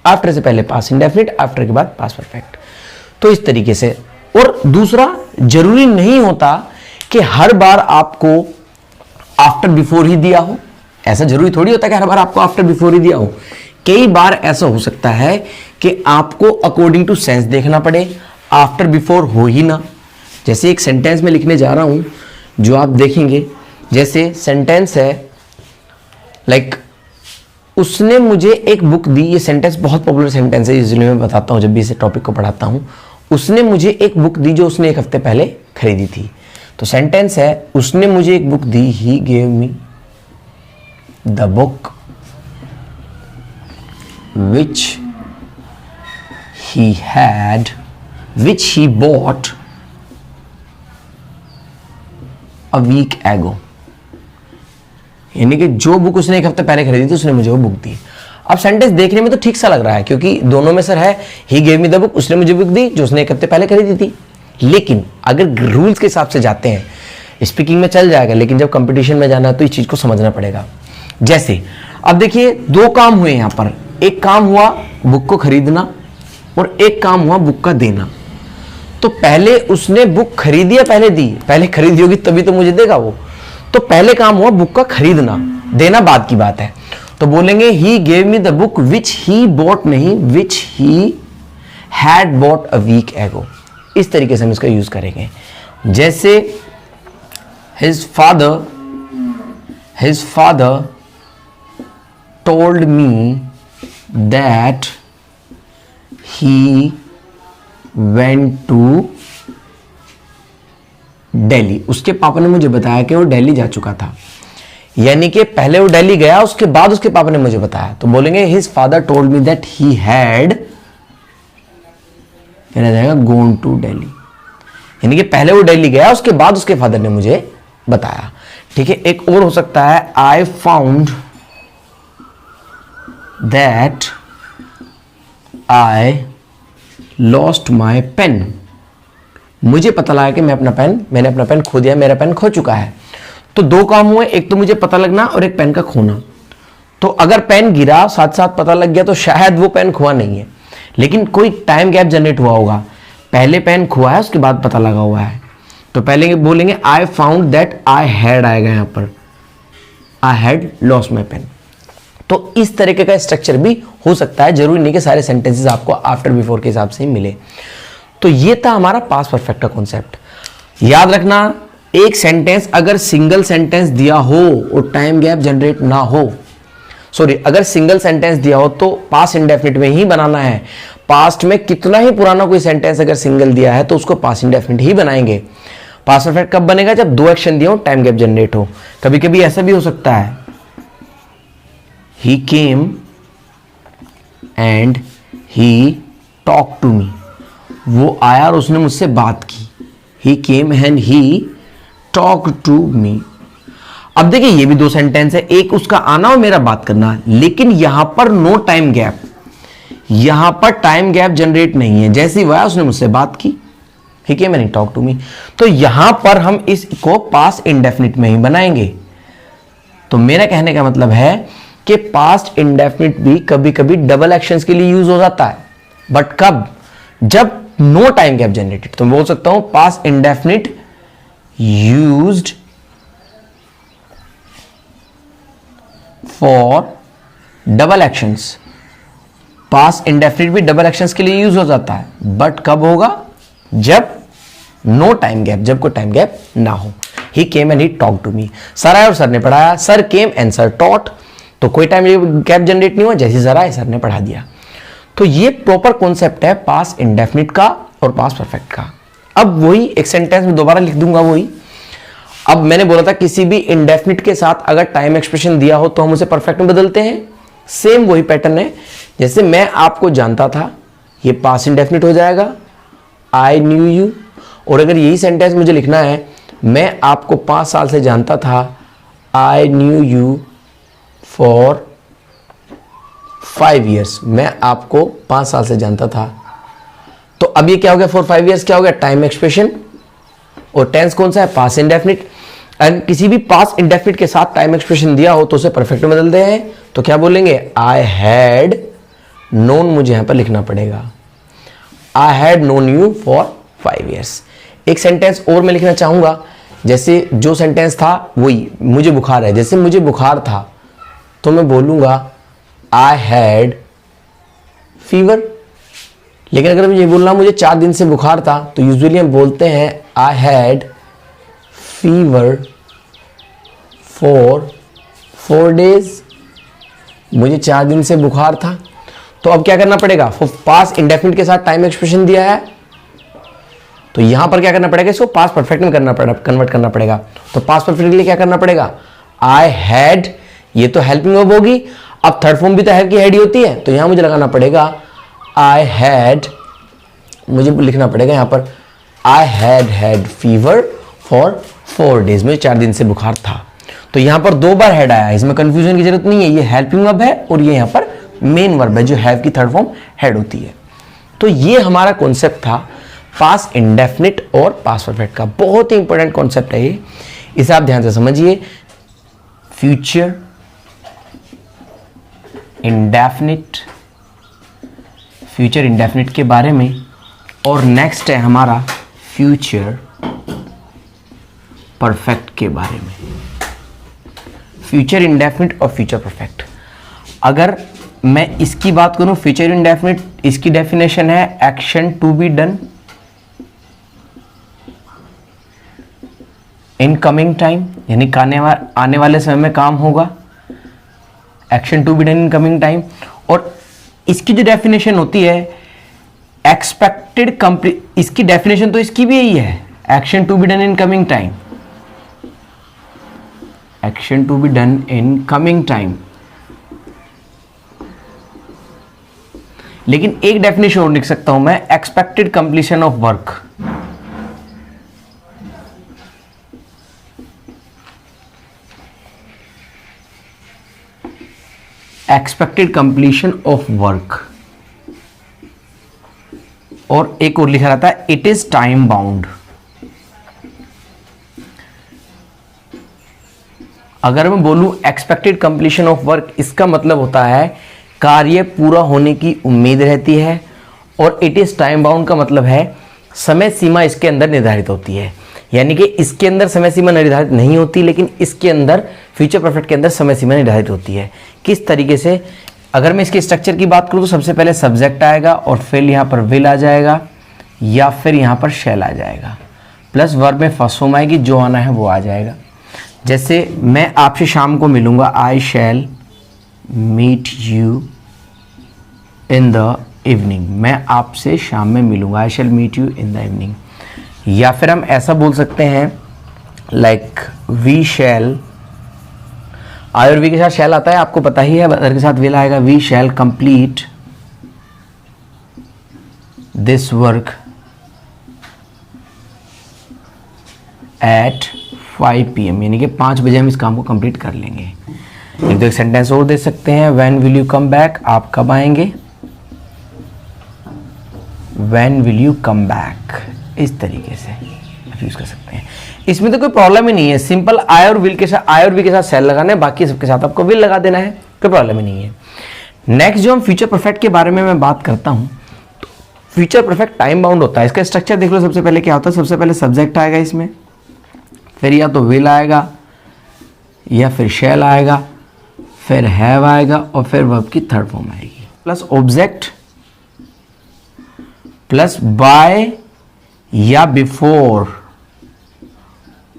आफ्टर से पहले पास इंडेफिनिट, आफ्टर के बाद पास परफेक्ट। तो इस तरीके से। और दूसरा, जरूरी नहीं होता कि हर बार आपको आफ्टर बिफोर ही दिया हो, ऐसा जरूरी थोड़ी होता है कि हर बार आपको आफ्टर बिफोर ही दिया हो। कई बार ऐसा हो सकता है कि आपको अकॉर्डिंग टू सेंस देखना पड़े, आफ्टर बिफोर हो ही ना। जैसे एक सेंटेंस में लिखने जा रहा हूं जो आप देखेंगे, जैसे सेंटेंस है लाइक उसने मुझे एक बुक दी। ये सेंटेंस बहुत पॉपुलर सेंटेंस है, इसलिए मैं बताता हूं जब भी इसे टॉपिक को पढ़ाता हूं। उसने मुझे एक बुक दी जो उसने एक हफ्ते पहले खरीदी थी। तो सेंटेंस है उसने मुझे एक book the, he gave me the book which he bought a week ago। यानी कि जो बुक उसने एक हफ्ते पहले खरीदी थी उसने मुझे वो बुक दी। अब सेंटेंस देखने में तो ठीक सा लग रहा है क्योंकि दोनों में सर है ही गेव मी द बुक, उसने मुझे बुक दी जो उसने एक हफ्ते पहले खरीदी थी। लेकिन अगर रूल्स के हिसाब से जाते हैं, स्पीकिंग में चल जाएगा, लेकिन जब कंपटीशन में जाना है तो इस चीज को समझना पड़ेगा। जैसे अब देखिए दो काम हुए यहां पर, एक काम हुआ बुक को खरीदना और एक काम हुआ बुक का देना। तो पहले उसने बुक खरीदी या पहले दी? पहले खरीदी होगी तभी तो मुझे देगा वो। तो पहले काम हुआ बुक का खरीदना, देना बाद की बात है। तो बोलेंगे he gave me the book which he bought, नहीं which he had bought a week ago. इस तरीके से हम इसका यूज करेंगे। जैसे his father told me that he went to Delhi। उसके पापा ने मुझे बताया कि वो दिल्ली जा चुका था। यानी कि पहले वो दिल्ली गया, उसके बाद उसके पापा ने मुझे बताया। तो बोलेंगे his father told me that he had, फिर आ जाएगा gone to Delhi। यानी कि पहले वो दिल्ली गया, उसके बाद उसके फादर ने मुझे बताया। ठीक है, एक और हो सकता है I found that I lost my pen। मुझे पता लगा कि मैंने अपना पेन खो दिया, मेरा पेन खो चुका है। तो दो काम हुए, एक तो मुझे पता लगना और एक पेन का खोना। तो अगर पेन गिरा साथ साथ पता लग गया तो शायद वो पेन खोआ नहीं है, लेकिन कोई टाइम गैप जनरेट हुआ होगा। पहले पेन खोआ है, उसके बाद पता लगा हुआ है। तो पहले बोलेंगे I found that I had, आएगा यहां पर I had lost my pen. तो इस तरीके का स्ट्रक्चर भी हो सकता है, जरूरी नहीं कि सारे सेंटेंसेस आपको आफ्टर बिफोर के हिसाब से ही मिले। तो ये था हमारा पास्ट परफेक्ट का कॉन्सेप्ट। याद रखना, एक सेंटेंस अगर सिंगल सेंटेंस दिया हो और टाइम गैप जनरेट ना हो, अगर सिंगल सेंटेंस दिया हो तो पास्ट इंडेफिनिट में ही बनाना है। पास्ट में कितना ही पुराना कोई सेंटेंस अगर सिंगल दिया है तो उसको पास्ट इंडेफिनिट ही बनाएंगे। पास्ट परफेक्ट कब बनेगा? जब दो एक्शन दिया हो, टाइम गैप जनरेट हो। कभी कभी ऐसा भी हो सकता है he came and he talked to me। वो आया और उसने मुझसे बात की। he came and he talked to me। अब देखिए ये भी दो सेंटेंस है, एक उसका आना और मेरा बात करना, लेकिन यहां पर नो टाइम गैप, यहां पर टाइम गैप जनरेट नहीं है। जैसे ही वो आया उसने मुझसे बात की, he came and he talked to me। तो यहां पर हम इसको पास्ट इंडेफिनिट में ही बनाएंगे। तो मेरा कहने का मतलब है कि पास्ट इंडेफिनिट भी कभी कभी डबल एक्शंस के लिए यूज हो जाता है, बट कब? जब नो टाइम गैप जनरेटेड। तो मैं बोल सकता हूं past indefinite used for double actions. Past indefinite भी डबल एक्शंस के लिए यूज हो जाता है, बट कब होगा? जब नो टाइम गैप, जब कोई टाइम गैप ना हो। He came and he talk to me. Sir आए और सर ने पढ़ाया, sir came and sir taught, तो कोई टाइम गैप जनरेट नहीं हुआ, जैसे सर आए सर ने पढ़ा दिया। तो ये प्रॉपर कॉन्सेप्ट है पास्ट इंडेफिनिट का और पास्ट परफेक्ट का। अब वही एक सेंटेंस में दोबारा लिख दूंगा वही। अब मैंने बोला था किसी भी इंडेफिनिट के साथ अगर टाइम एक्सप्रेशन दिया हो तो हम उसे परफेक्ट में बदलते हैं। सेम वही पैटर्न है। जैसे मैं आपको जानता था, ये पास्ट इंडेफिनिट हो जाएगा आई न्यू यू, और अगर यही सेंटेंस मुझे लिखना है, मैं आपको 5 साल से जानता था, I knew you for 5 years, मैं आपको 5 साल से जानता था। तो अब ये क्या हो गया, फॉर 5 years क्या हो गया, टाइम एक्सप्रेशन। और टेंस कौन सा है, पास्ट इंडेफिनिट। अगर किसी भी पास्ट इंडेफिनिट के साथ टाइम एक्सप्रेशन दिया हो तो उसे परफेक्ट में बदलते हैं, तो क्या बोलेंगे, आई हैड नोन, मुझे यहां पर लिखना पड़ेगा, I had known you for 5 years। एक सेंटेंस और मैं लिखना चाहूंगा, जैसे जो सेंटेंस था वही, मुझे बुखार है, जैसे मुझे बुखार था तो मैं बोलूंगा आई हैड फीवर। लेकिन अगर मुझे बोलना मुझे 4 दिन से बुखार था, तो यूजुअली हम बोलते हैं I had fever for 4 days, मुझे 4 दिन से बुखार था। तो अब क्या करना पड़ेगा, पास्ट इंडेफिनिट के साथ टाइम एक्सप्रेशन दिया है, तो यहां पर क्या करना पड़ेगा, इसको पास्ट परफेक्ट में कन्वर्ट करना पड़ेगा। तो पास्ट परफेक्ट के लिए क्या करना पड़ेगा, आई हैड, ये तो हेल्पिंग वर्ब होगी। अब थर्ड फॉर्म भी तो हैव की हैड ही होती है, तो यहां मुझे लगाना पड़ेगा आई हैड, मुझे लिखना पड़ेगा यहां पर I had fever for 4 days, मुझे 4 दिन से बुखार था। तो यहां पर 2 बार हैड आया, इसमें कंफ्यूजन की जरूरत नहीं है, ये हेल्पिंग वर्ब है और ये यहां पर मेन वर्ब है, जो हैव की थर्ड फॉर्म हैड होती है। तो ये हमारा कॉन्सेप्ट था पास्ट इंडेफिनिट और पास्ट परफेक्ट का, बहुत ही इंपॉर्टेंट कॉन्सेप्ट है ये, इसे आप ध्यान से समझिए। फ्यूचर इंडेफिनिट, फ्यूचर इंडेफिनिट के बारे में, और नेक्स्ट है हमारा फ्यूचर परफेक्ट के बारे में। फ्यूचर इंडेफिनिट और फ्यूचर परफेक्ट, अगर मैं इसकी बात करूं, फ्यूचर इंडेफिनिट, इसकी डेफिनेशन है action to be done in coming time, यानी आने वाले समय में काम होगा, action to be done in coming time. और इसकी जो डेफिनेशन होती है एक्सपेक्टेड कंप्लीट, इसकी डेफिनेशन तो इसकी भी यही है, action to be done in coming time, action to be done in coming time. लेकिन एक डेफिनेशन और लिख सकता हूं मैं, expected completion of work, expected completion of work. और एक और लिखा रहता है इट इज टाइम बाउंड। अगर मैं बोलूं एक्सपेक्टेड कंप्लीशन ऑफ वर्क, इसका मतलब होता है कार्य पूरा होने की उम्मीद रहती है, और इट इज टाइम बाउंड का मतलब है समय सीमा इसके अंदर निर्धारित होती है। यानी कि इसके अंदर समय सीमा निर्धारित नहीं होती, लेकिन इसके अंदर फ्यूचर परफेक्ट के अंदर समय सीमा निर्धारित होती है। किस तरीके से, अगर मैं इसके स्ट्रक्चर की बात करूं तो सबसे पहले सब्जेक्ट आएगा और फिर यहां पर विल आ जाएगा, या फिर यहां पर शैल आ जाएगा, प्लस वर्ब में फर्स्ट फॉर्म आएगी, जो आना है वो आ जाएगा। जैसे मैं आपसे शाम को मिलूंगा, I shall meet you in the evening, मैं आपसे शाम में मिलूंगा, I shall meet you in the evening. या फिर हम ऐसा बोल सकते हैं लाइक वी शैल, आई और वी के साथ शैल आता है, आपको पता ही है, अदर के साथ विल आएगा, we shall complete this work at 5 PM, यानी कि 5 बजे हम इस काम को कंप्लीट कर लेंगे। एक दो एक सेंटेंस और दे सकते हैं, when will you come back, आप कब आएंगे, when will you come back, इस तरीके से आप यूज कर सकते हैं। इसमें तो कोई प्रॉब्लम ही नहीं है, सिंपल आई और विल के साथ, आई और वी के साथ शैल लगाना है, बाकी सबके साथ आपको विल लगा देना है, कोई प्रॉब्लम ही नहीं है। नेक्स्ट जो हम फ्यूचर परफेक्ट के बारे में मैं बात करता हूं, तो फ्यूचर परफेक्ट टाइम बाउंड होता है। इसका स्ट्रक्चर देख लो, सबसे पहले क्या होता है, सबसे पहले सब्जेक्ट आएगा इसमें, फिर या तो विल आएगा या फिर शैल आएगा, फिर हैव आएगा और फिर वर्ब की थर्ड फॉर्म आएगी, प्लस ऑब्जेक्ट प्लस बाय या बिफोर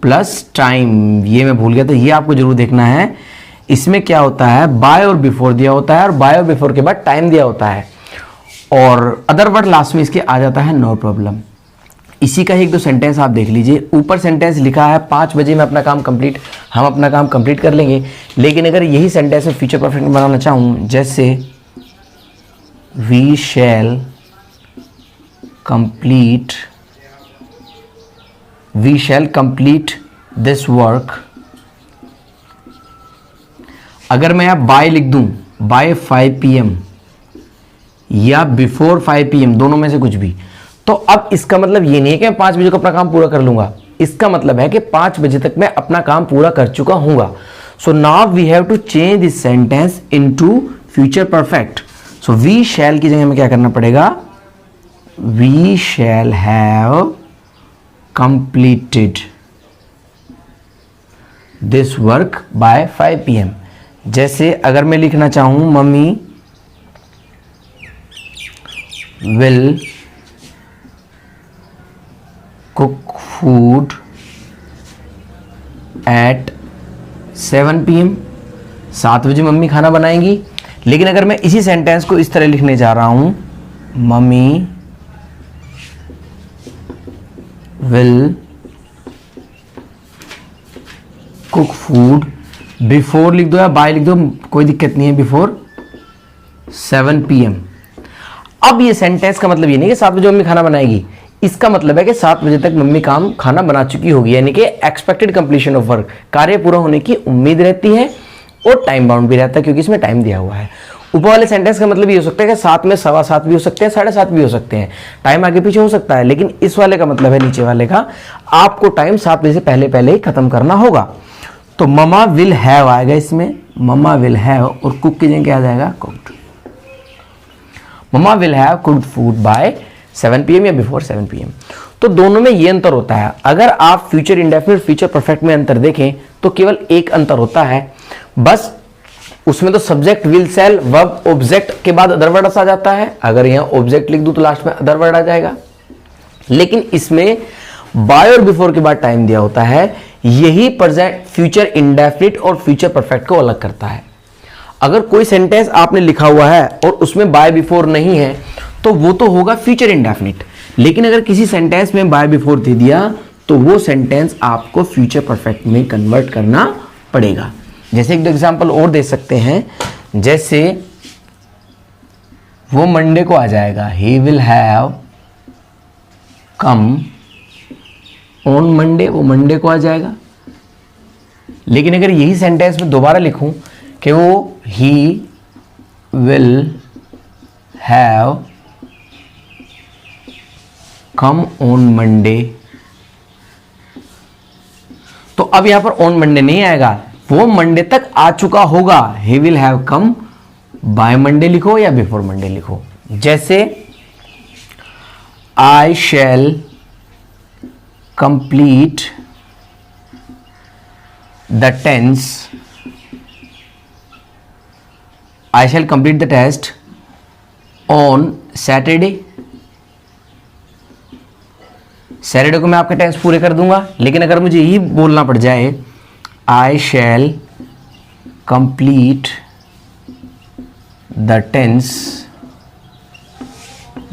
प्लस टाइम। ये मैं भूल गया था, ये आपको जरूर देखना है। इसमें क्या होता है, बाय और बिफोर दिया होता है और बाय और बिफोर के बाद टाइम दिया होता है, और अदर वर्ड लास्ट में इसके आ जाता है, नो प्रॉब्लम। इसी का ही एक दो सेंटेंस आप देख लीजिए। ऊपर सेंटेंस लिखा है 5 बजे में अपना काम कंप्लीट, हम अपना काम कंप्लीट कर लेंगे। लेकिन अगर यही सेंटेंस में फ्यूचर परफेक्ट में बनाना चाहूँ, जैसे we shall complete we shall complete this work. अगर मैं यहां बाय लिख दूं, बाय 5 PM या बिफोर 5 PM, दोनों में से कुछ भी, तो अब इसका मतलब ये नहीं है कि मैं 5 बजे को अपना काम पूरा कर लूंगा। इसका मतलब है कि 5 बजे तक मैं अपना काम पूरा कर चुका हूंगा। So now we have to change this sentence into future perfect. So we shall की जगह में क्या करना पड़ेगा, we shall have completed this work by 5 PM। जैसे अगर मैं लिखना चाहूं, मम्मी will cook food at 7 PM, 7 बजे मम्मी खाना बनाएंगी। लेकिन अगर मैं इसी सेंटेंस को इस तरह लिखने जा रहा हूं, mummy will cook food, before लिख दो या बाय लिख दो, कोई दिक्कत नहीं है, बिफोर 7 PM। अब ये सेंटेंस का मतलब ये नहीं कि 7 बजे मम्मी खाना बनाएगी, इसका मतलब है कि 7 बजे तक मम्मी खाना बना चुकी होगी, यानी कि एक्सपेक्टेड कंप्लीशन ऑफ वर्क, कार्य पूरा होने की उम्मीद रहती है और टाइम बाउंड भी रहता है क्योंकि इसमें टाइम दिया हुआ है। ऊपर वाले सेंटेंस का मतलब ये हो सकता है कि 7 में 7:15 भी हो सकते हैं, 7:30 भी हो सकते हैं, टाइम आगे पीछे हो सकता है। लेकिन इस वाले का मतलब है, नीचे वाले का, आपको टाइम 7 बजे से पहले पहले ही खत्म करना होगा। तो ममा विल हैव आएगा इसमें, ममा विल हैव, और कुक की जगह क्या आ जाएगा, cooked. Mama will have cooked food by 7 PM या बिफोर 7 PM। तो दोनों में ये अंतर होता है। अगर आप फ्यूचर इंडेफिनिट फ्यूचर परफेक्ट में अंतर देखें तो केवल एक अंतर होता है, बस उसमें तो subject will shell verb object के बाद अदर वर्ड आ जाता है। अगर यहां ऑब्जेक्ट लिख दूं तो लास्ट में अदर वर्ड आ जाएगा। लेकिन इसमें बाय और बिफोर के बाद टाइम दिया होता है। यही प्रेजेंट फ्यूचर इंडेफिनिट और फ्यूचर परफेक्ट को अलग करता है। अगर कोई सेंटेंस आपने लिखा हुआ है और उसमें बाय बिफोर नहीं है तो वो तो होगा फ्यूचर इंडेफिनिट। लेकिन अगर किसी सेंटेंस में बाय बिफोर दे दिया तो वो सेंटेंस आपको फ्यूचर परफेक्ट में कन्वर्ट करना पड़ेगा। जैसे एक एग्जांपल और दे सकते हैं, जैसे वो मंडे को आ जाएगा, ही will have come on Monday, वो मंडे को आ जाएगा। लेकिन अगर यही सेंटेंस में दोबारा लिखूं कि वो ही will have come on Monday, तो अब यहां पर ऑन मंडे नहीं आएगा, वो मंडे तक आ चुका होगा। He will have come by Monday लिखो या बिफोर मंडे लिखो। जैसे I shall complete the tense, I shall complete the test on Saturday. Saturday को मैं आपके टेंस पूरे कर दूंगा। लेकिन अगर मुझे यही बोलना पड़ जाए, I shall complete the tense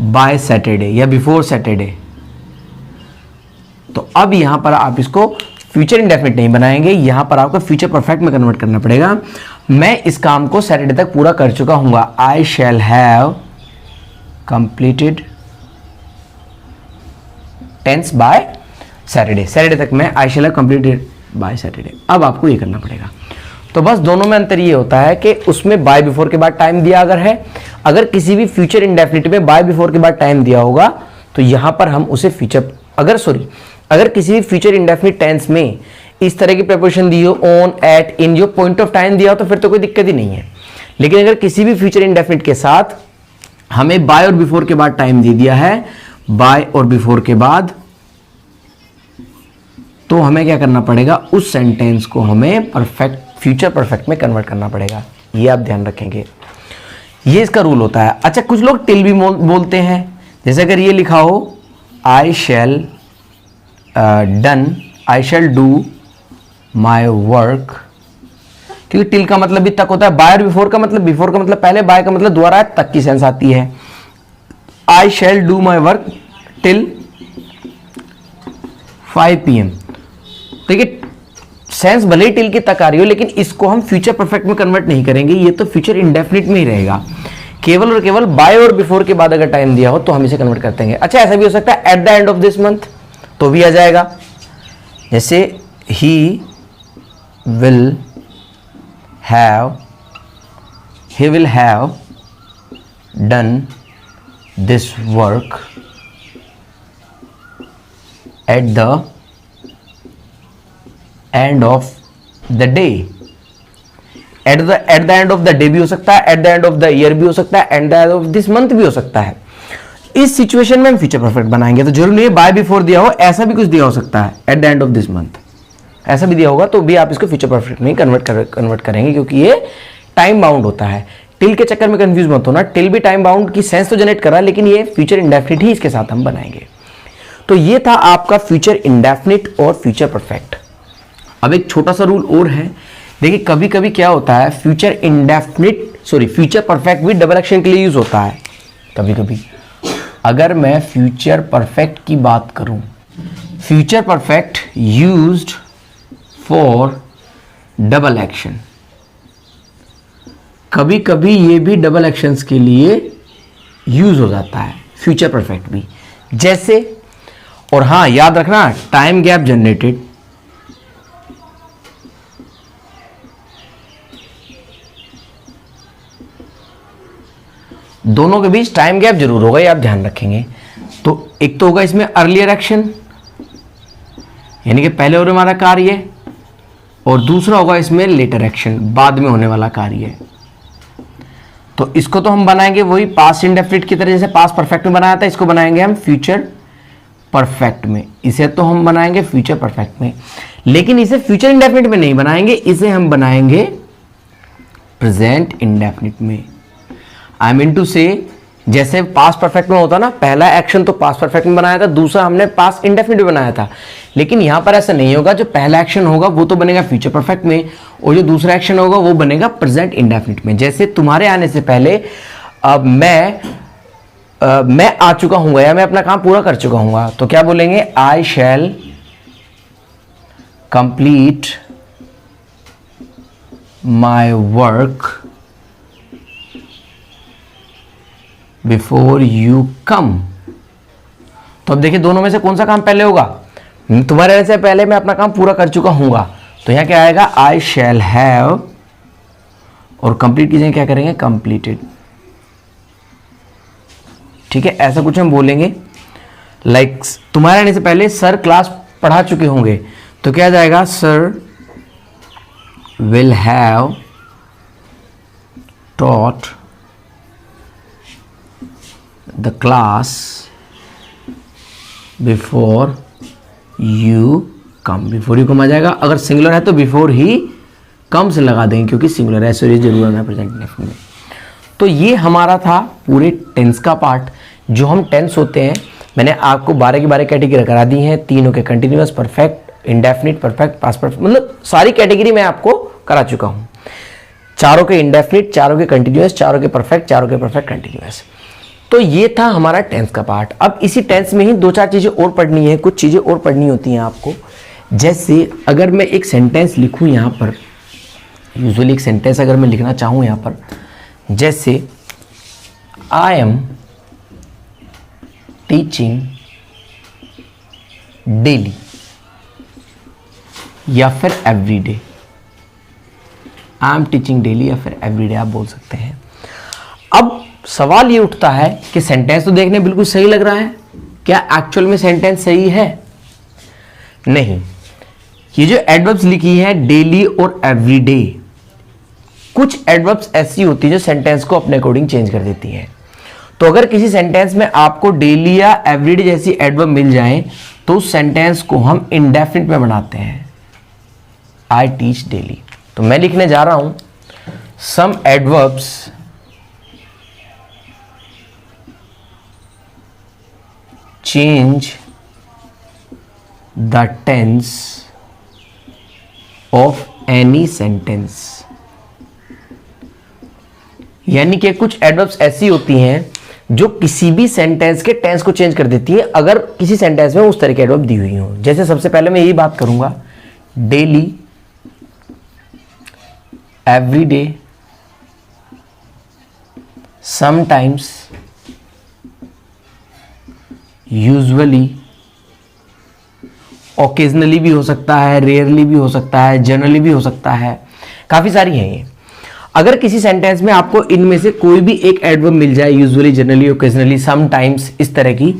by Saturday या बिफोर सैटरडे, तो अब यहां पर आप इसको फ्यूचर इंडेफिनिट नहीं बनाएंगे, यहां पर आपको फ्यूचर परफेक्ट में कन्वर्ट करना पड़ेगा। मैं इस काम को सैटरडे तक पूरा कर चुका हूंगा। I shall have completed tense by Saturday, Saturday तक मैं I shall have completed by Saturday. अब आपको ये करना पड़ेगा। तो बस दोनों में अंतर ये होता है कि उसमें बाय बिफोर के बाद टाइम दिया अगर है, अगर किसी भी फ्यूचर इंडेफिनिट में बाय बिफोर के बाद टाइम दिया होगा तो यहां पर हम उसे फ्यूचर, अगर किसी भी फ्यूचर इंडेफिनिट टेंस में इस तरह की प्रीपोजिशन दी हो, ऑन, एट, इन, जो पॉइंट ऑफ टाइम दिया हो तो फिर तो कोई दिक्कत ही नहीं है। लेकिन अगर किसी भी फ्यूचर इंडेफिनिट के साथ हमें बाय और बिफोर के बाद टाइम दे दिया है, बाय और बिफोर के बाद, तो हमें क्या करना पड़ेगा, उस सेंटेंस को हमें परफेक्ट, फ्यूचर परफेक्ट में कन्वर्ट करना पड़ेगा। ये आप ध्यान रखेंगे, ये इसका रूल होता है। अच्छा, कुछ लोग टिल भी बोलते हैं। जैसे अगर ये लिखा हो I shall done, I shall do my work, क्योंकि टिल का मतलब भी तक होता है। बाय और बिफोर का मतलब पहले, बाय का मतलब द्वारा तक की सेंस आती है। I shall do my work till 5 PM, देखिए सेंस भले ही टिल की तक आ रही हो, लेकिन इसको हम फ्यूचर परफेक्ट में कन्वर्ट नहीं करेंगे, ये तो फ्यूचर इंडेफिनिट में ही रहेगा। केवल और केवल बाय और बिफोर के बाद अगर टाइम दिया हो तो हम इसे कन्वर्ट करते हैं। अच्छा, ऐसा भी हो सकता है at the end of this month, तो भी आ जाएगा। जैसे he will have done this work at the end of the day. At the end of the day भी हो सकता है, at the end of the year भी हो सकता है, at the end of this month भी हो सकता है। इस सिचुएशन में हम फ्यूचर परफेक्ट बनाएंगे, तो जरूर नहीं है बाय बिफोर दिया हो, ऐसा भी कुछ दिया हो सकता है, at the end of this month ऐसा भी दिया होगा, तो भी आप इसको फ्यूचर परफेक्ट में कन्वर्ट करेंगे, क्योंकि ये टाइम बाउंड होता है। टिल के चक्कर में कंफ्यूज मत होना, टिल भी टाइम बाउंड की सेंस तो जनरेट कर रहा है, लेकिन ये फ्यूचर इंडेफिनिट ही इसके साथ हम बनाएंगे। तो ये था आपका फ्यूचर इंडेफिनिट और फ्यूचर परफेक्ट। अब एक छोटा सा रूल और है, देखिए कभी कभी क्या होता है, फ्यूचर परफेक्ट भी डबल एक्शन के लिए यूज होता है। कभी कभी अगर मैं फ्यूचर परफेक्ट की बात करूं, future perfect used for double action, कभी कभी ये भी डबल एक्शंस के लिए यूज हो जाता है फ्यूचर परफेक्ट भी। जैसे, और हाँ याद रखना, टाइम गैप जनरेटेड, दोनों के बीच टाइम गैप जरूर होगा, ये आप ध्यान रखेंगे। तो एक तो होगा इसमें अर्लियर एक्शन, यानी कि पहले होने वाला कार्य, और दूसरा होगा इसमें लेटर एक्शन, बाद में होने वाला कार्य। तो इसको तो हम बनाएंगे वही पास्ट इंडेफिनिट की तरह, जैसे पास्ट परफेक्ट में बनाया था, इसको बनाएंगे हम फ्यूचर परफेक्ट में, इसे तो हम बनाएंगे फ्यूचर परफेक्ट में। लेकिन इसे फ्यूचर इंडेफिनिट में नहीं बनाएंगे, इसे हम बनाएंगे प्रेजेंट इंडेफिनिट में। आई मीन टू से, जैसे पास्ट परफेक्ट में होता ना, पहला एक्शन तो पास्ट परफेक्ट में बनाया था, दूसरा हमने पास्ट इंडेफिनिट में बनाया था। लेकिन यहां पर ऐसा नहीं होगा, जो पहला एक्शन होगा वो तो बनेगा फ्यूचर परफेक्ट में, और जो दूसरा एक्शन होगा वो बनेगा प्रेजेंट इंडेफिनिट में। जैसे तुम्हारे आने से पहले अब मैं आ चुका हूं या मैं अपना काम पूरा कर चुका हूं, तो क्या बोलेंगे, I shall complete my work before you come. तो अब देखिए दोनों में से कौन सा काम पहले होगा, तुम्हारे आने से पहले मैं अपना काम पूरा कर चुका हूंगा, तो यहां क्या आएगा, आई शैल हैव, और कंप्लीट की जगह क्या करेंगे, कंप्लीटेड। ठीक है, ऐसा कुछ हम बोलेंगे। लाइक तुम्हारे आने से पहले सर क्लास पढ़ा चुके होंगे, तो क्या जाएगा, sir will have taught the class before you come. Before you come आ जाएगा, अगर सिंगुलर है तो बिफोर ही कम से लगा देंगे, क्योंकि सिंगुलर है, सॉरी जरूर है प्रेजेंट इंडेफिनिट में। तो ये हमारा था पूरे टेंस का पार्ट। जो हम टेंस होते हैं, मैंने आपको 12 की 12 कैटेगरी करा दी हैं, तीनों के continuous, perfect, indefinite, perfect, past perfect, मतलब सारी कैटेगरी मैं आपको करा चुका हूं। चारों के इंडेफिनिट, चारों के कंटिन्यूअस, चारों के परफेक्ट, चारों के परफेक्ट कंटिन्यूअस। तो ये था हमारा टेंस का पार्ट। अब इसी टेंस में ही 2-4 चीजें और पढ़नी है, कुछ चीजें और पढ़नी होती हैं आपको। जैसे अगर मैं एक सेंटेंस लिखूं यहां पर, यूजुअली एक सेंटेंस अगर मैं लिखना चाहूं यहां पर, जैसे आई एम टीचिंग डेली, या फिर everyday, I am teaching daily या फिर एवरीडे आप बोल सकते हैं। अब सवाल ये उठता है कि सेंटेंस तो देखने बिल्कुल सही लग रहा है, क्या एक्चुअल में सेंटेंस सही है? नहीं। ये जो एडवर्ब्स लिखी है डेली और एवरीडे, कुछ एडवर्ब्स ऐसी होती है जो सेंटेंस को अपने अकॉर्डिंग चेंज कर देती है। तो अगर किसी सेंटेंस में आपको डेली या एवरीडे जैसी एडवर्ब मिल जाए, तो उस सेंटेंस को हम इंडेफिनिट में बनाते हैं, आई टीच डेली। तो मैं लिखने जा रहा हूं, सम adverbs change the tense of any sentence। यानी कि कुछ एडवर्ब्स ऐसी होती हैं जो किसी भी सेंटेंस के टेंस को चेंज कर देती है, अगर किसी सेंटेंस में उस तरह की एडवर्ब दी हुई हो। जैसे सबसे पहले मैं यही बात करूंगा, daily, everyday, sometimes, usually, occasionally भी हो सकता है, रेयरली भी हो सकता है, जनरली भी हो सकता है, काफ़ी सारी हैं ये। अगर किसी सेंटेंस में आपको इनमें से कोई भी एक एडवर्ब मिल जाए, यूजुअली, जनरली, ओकेजनली, समटाइम्स, इस तरह की,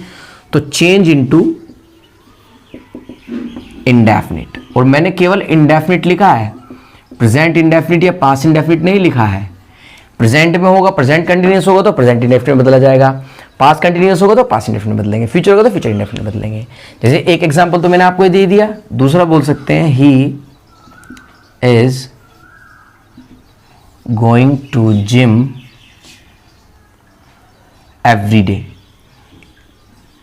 तो चेंज इनटू इंडेफिनिट। और मैंने केवल इंडेफिनिट लिखा है, प्रेजेंट इंडेफिनिट या पास्ट इंडेफिनिट नहीं लिखा है। प्रेजेंट में होगा प्रेजेंट कंटिन्यूअस होगा तो प्रेजेंट इंडेफिनिट बदला जाएगा, पास्ट कंटिन्यूअस होगा तो पास्ट इंडेफिनिट बदलेंगे, फ्यूचर होगा तो फ्यूचर इंडेफिनिट बदलेंगे। जैसे एक एग्जांपल तो मैंने आपको दे दिया, दूसरा बोल सकते हैं he is going to gym every day.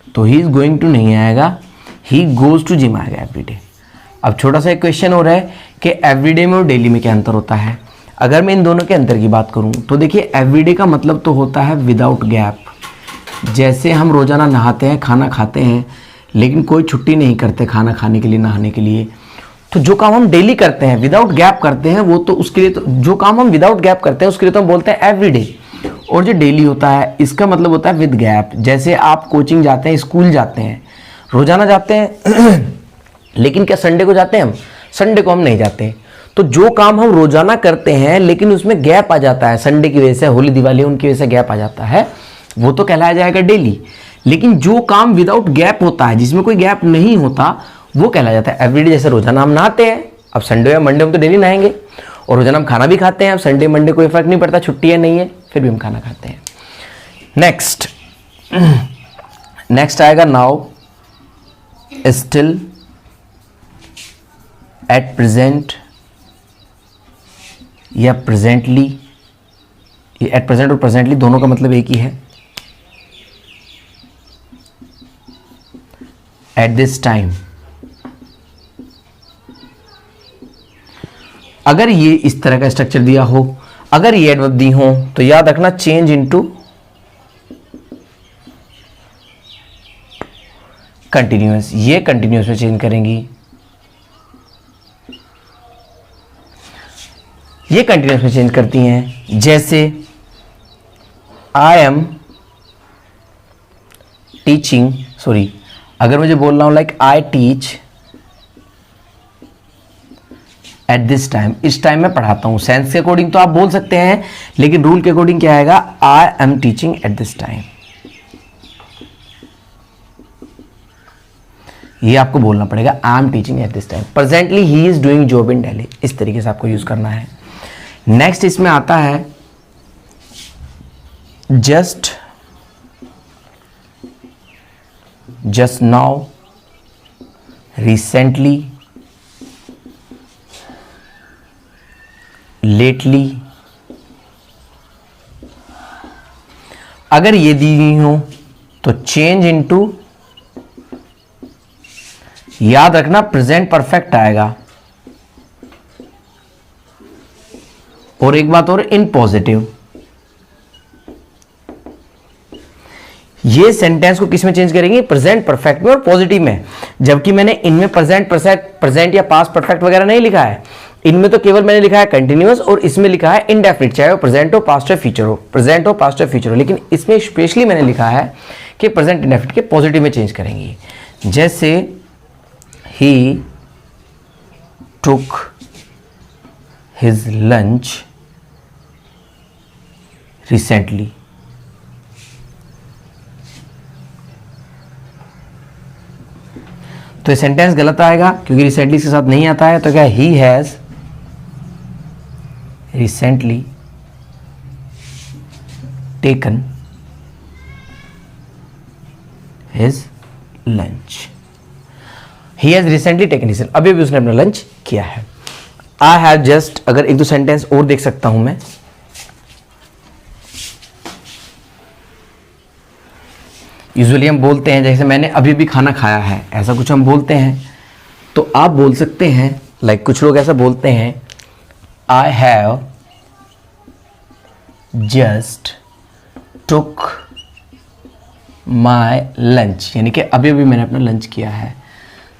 तो ही इज गोइंग टू नहीं आएगा, ही गोज टू जिम आएगा एवरी डे। अब छोटा सा एक क्वेश्चन हो रहा है कि एवरीडे में और डेली में क्या अंतर होता है। अगर मैं इन दोनों के अंतर की बात करूं तो देखिए, एवरीडे का मतलब तो होता है विदाउट गैप। जैसे हम रोजाना नहाते हैं, खाना खाते हैं, लेकिन कोई छुट्टी नहीं करते खाना खाने के लिए, नहाने के लिए। तो जो काम हम डेली करते हैं, विदाउट गैप करते हैं, वो तो उसके लिए, तो जो काम हम विदाउट गैप करते हैं उसके लिए तो हम बोलते हैं एवरीडे। और जो डेली होता है इसका मतलब होता है विद गैप। जैसे आप कोचिंग जाते हैं, स्कूल जाते हैं, रोजाना जाते हैं लेकिन क्या संडे को जाते हैं हम? संडे को हम नहीं जाते। तो जो काम हम रोजाना करते हैं लेकिन उसमें गैप आ जाता है, संडे की वजह से, होली दिवाली उनकी वजह से गैप आ जाता है, वो तो कहलाया जाएगा डेली। लेकिन जो काम विदाउट गैप होता है, जिसमें कोई गैप नहीं होता, वो कहलाया जाता है एवरीडे। जैसे रोजाना हम नहाते हैं, अब संडे या मंडे हम तो डेली नहाएंगे, और रोजाना हम खाना भी खाते हैं, अब संडे मंडे कोई फर्क नहीं पड़ता, छुट्टी है नहीं है, फिर भी हम खाना खाते हैं। नेक्स्ट आएगा नाउ स्टिल, एट प्रेजेंट या प्रेजेंटली। एट प्रेजेंट और प्रेजेंटली दोनों का मतलब एक ही है। At this time. अगर ये इस तरह का स्ट्रक्चर दिया हो, अगर ये एडवर्ब दी हो, तो याद रखना चेंज इनटू कंटिन्यूअस। ये कंटिन्यूअस में चेंज करेंगी, ये कंटिन्यूअस में चेंज करती हैं। जैसे आई एम टीचिंग, सॉरी, अगर मुझे बोल रहा हूं like I teach at this time, इस टाइम मैं पढ़ाता हूं। सेंस के अकॉर्डिंग तो आप बोल सकते हैं, लेकिन रूल के अकॉर्डिंग क्या आएगा? I am teaching at this time. ये आपको बोलना पड़ेगा, I am teaching at this time. Presently he is doing job in Delhi, इस तरीके से आपको यूज करना है। नेक्स्ट इसमें आता है जस्ट नाउ, रिसेंटली, लेटली। अगर ये दी हुई हो तो चेंज इनटू, याद रखना प्रेजेंट परफेक्ट आएगा। और एक बात और, इन पॉजिटिव। ये सेंटेंस को किस में चेंज करेंगे? प्रेजेंट परफेक्ट में और पॉजिटिव में। जबकि मैंने इनमें प्रेजेंट या पास्ट परफेक्ट वगैरह नहीं लिखा है, इनमें तो केवल मैंने लिखा है कंटिन्यूअस, और इसमें लिखा है इंडेफिनिट, चाहे वो प्रेजेंट हो, पास्ट हो, फ्यूचर हो, प्रेजेंट हो, पास्ट हो, फ्यूचर हो। लेकिन इसमें स्पेशली मैंने लिखा है कि प्रेजेंट इंडेफिनिट के पॉजिटिव में चेंज करेंगे। जैसे ही टुक हिज लंच रिसेंटली। तो ये सेंटेंस गलत आएगा क्योंकि रिसेंटली के साथ नहीं आता है। तो क्या, he has recently taken his lunch. He has recently taken his, अभी भी उसने अपना लंच किया है। आई हैव जस्ट, अगर एक दो सेंटेंस और देख सकता हूं मैं, यूजुअली हम बोलते हैं जैसे मैंने अभी भी खाना खाया है, ऐसा कुछ हम बोलते हैं। तो आप बोल सकते हैं, लाइक कुछ लोग ऐसा बोलते हैं, I have just took my lunch, यानी कि अभी अभी मैंने अपना लंच किया है।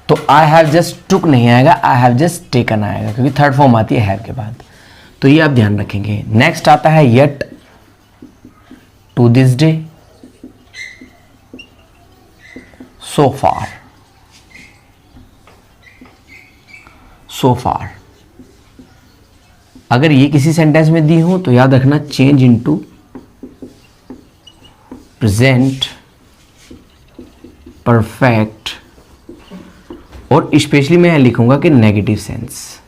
तो आई हैव जस्ट टुक नहीं आएगा, आई हैव जस्ट टेकन आएगा, क्योंकि थर्ड फॉर्म आती है हैव के बाद। तो ये आप ध्यान रखेंगे। नेक्स्ट आता है yet to this day, so far। So far. अगर ये किसी सेंटेंस में दी हो तो याद रखना चेंज इनटू प्रेजेंट परफेक्ट, और स्पेशली मैं यहां लिखूंगा कि नेगेटिव सेंस।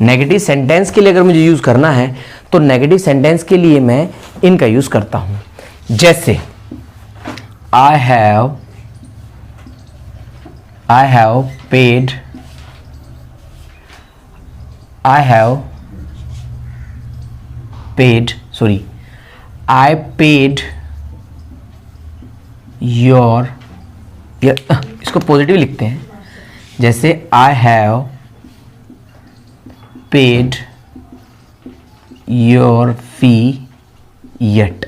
नेगेटिव सेंटेंस के लिए अगर मुझे यूज करना है तो नेगेटिव सेंटेंस के लिए मैं इनका यूज करता हूं। जैसे I have paid, I paid your, इसको पॉजिटिव लिखते हैं। जैसे I have paid your fee yet,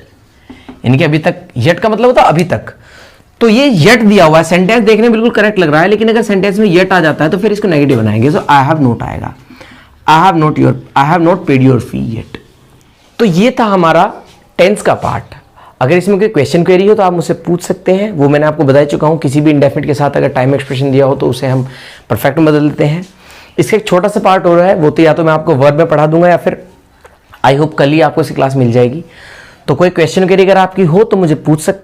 यानी कि अभी तक, yet का मतलब होता है अभी तक। तो ये yet दिया हुआ है, सेंटेंस देखने में बिल्कुल करेक्ट लग रहा है, लेकिन अगर सेंटेंस में yet आ जाता है तो फिर इसको नेगेटिव बनाएंगे। सो I have not आएगा, I have not paid your fee yet। तो ये था हमारा टेंस का पार्ट। अगर इसमें कोई क्वेश्चन क्वेरी हो तो आप मुझसे पूछ सकते हैं, वो मैंने आपको बता चुका हूँ। किसी भी इंडेफिनिट के साथ अगर टाइम एक्सप्रेशन दिया हो तो उसे हम परफेक्ट में बदल देते हैं। इसका एक छोटा सा पार्ट हो रहा है, वो तो या तो मैं आपको वर्ब में पढ़ा दूंगा या फिर आई होप कल ही आपको इसकी क्लास मिल जाएगी। तो कोई क्वेश्चन क्वेरी अगर आपकी हो तो मुझे पूछ सकते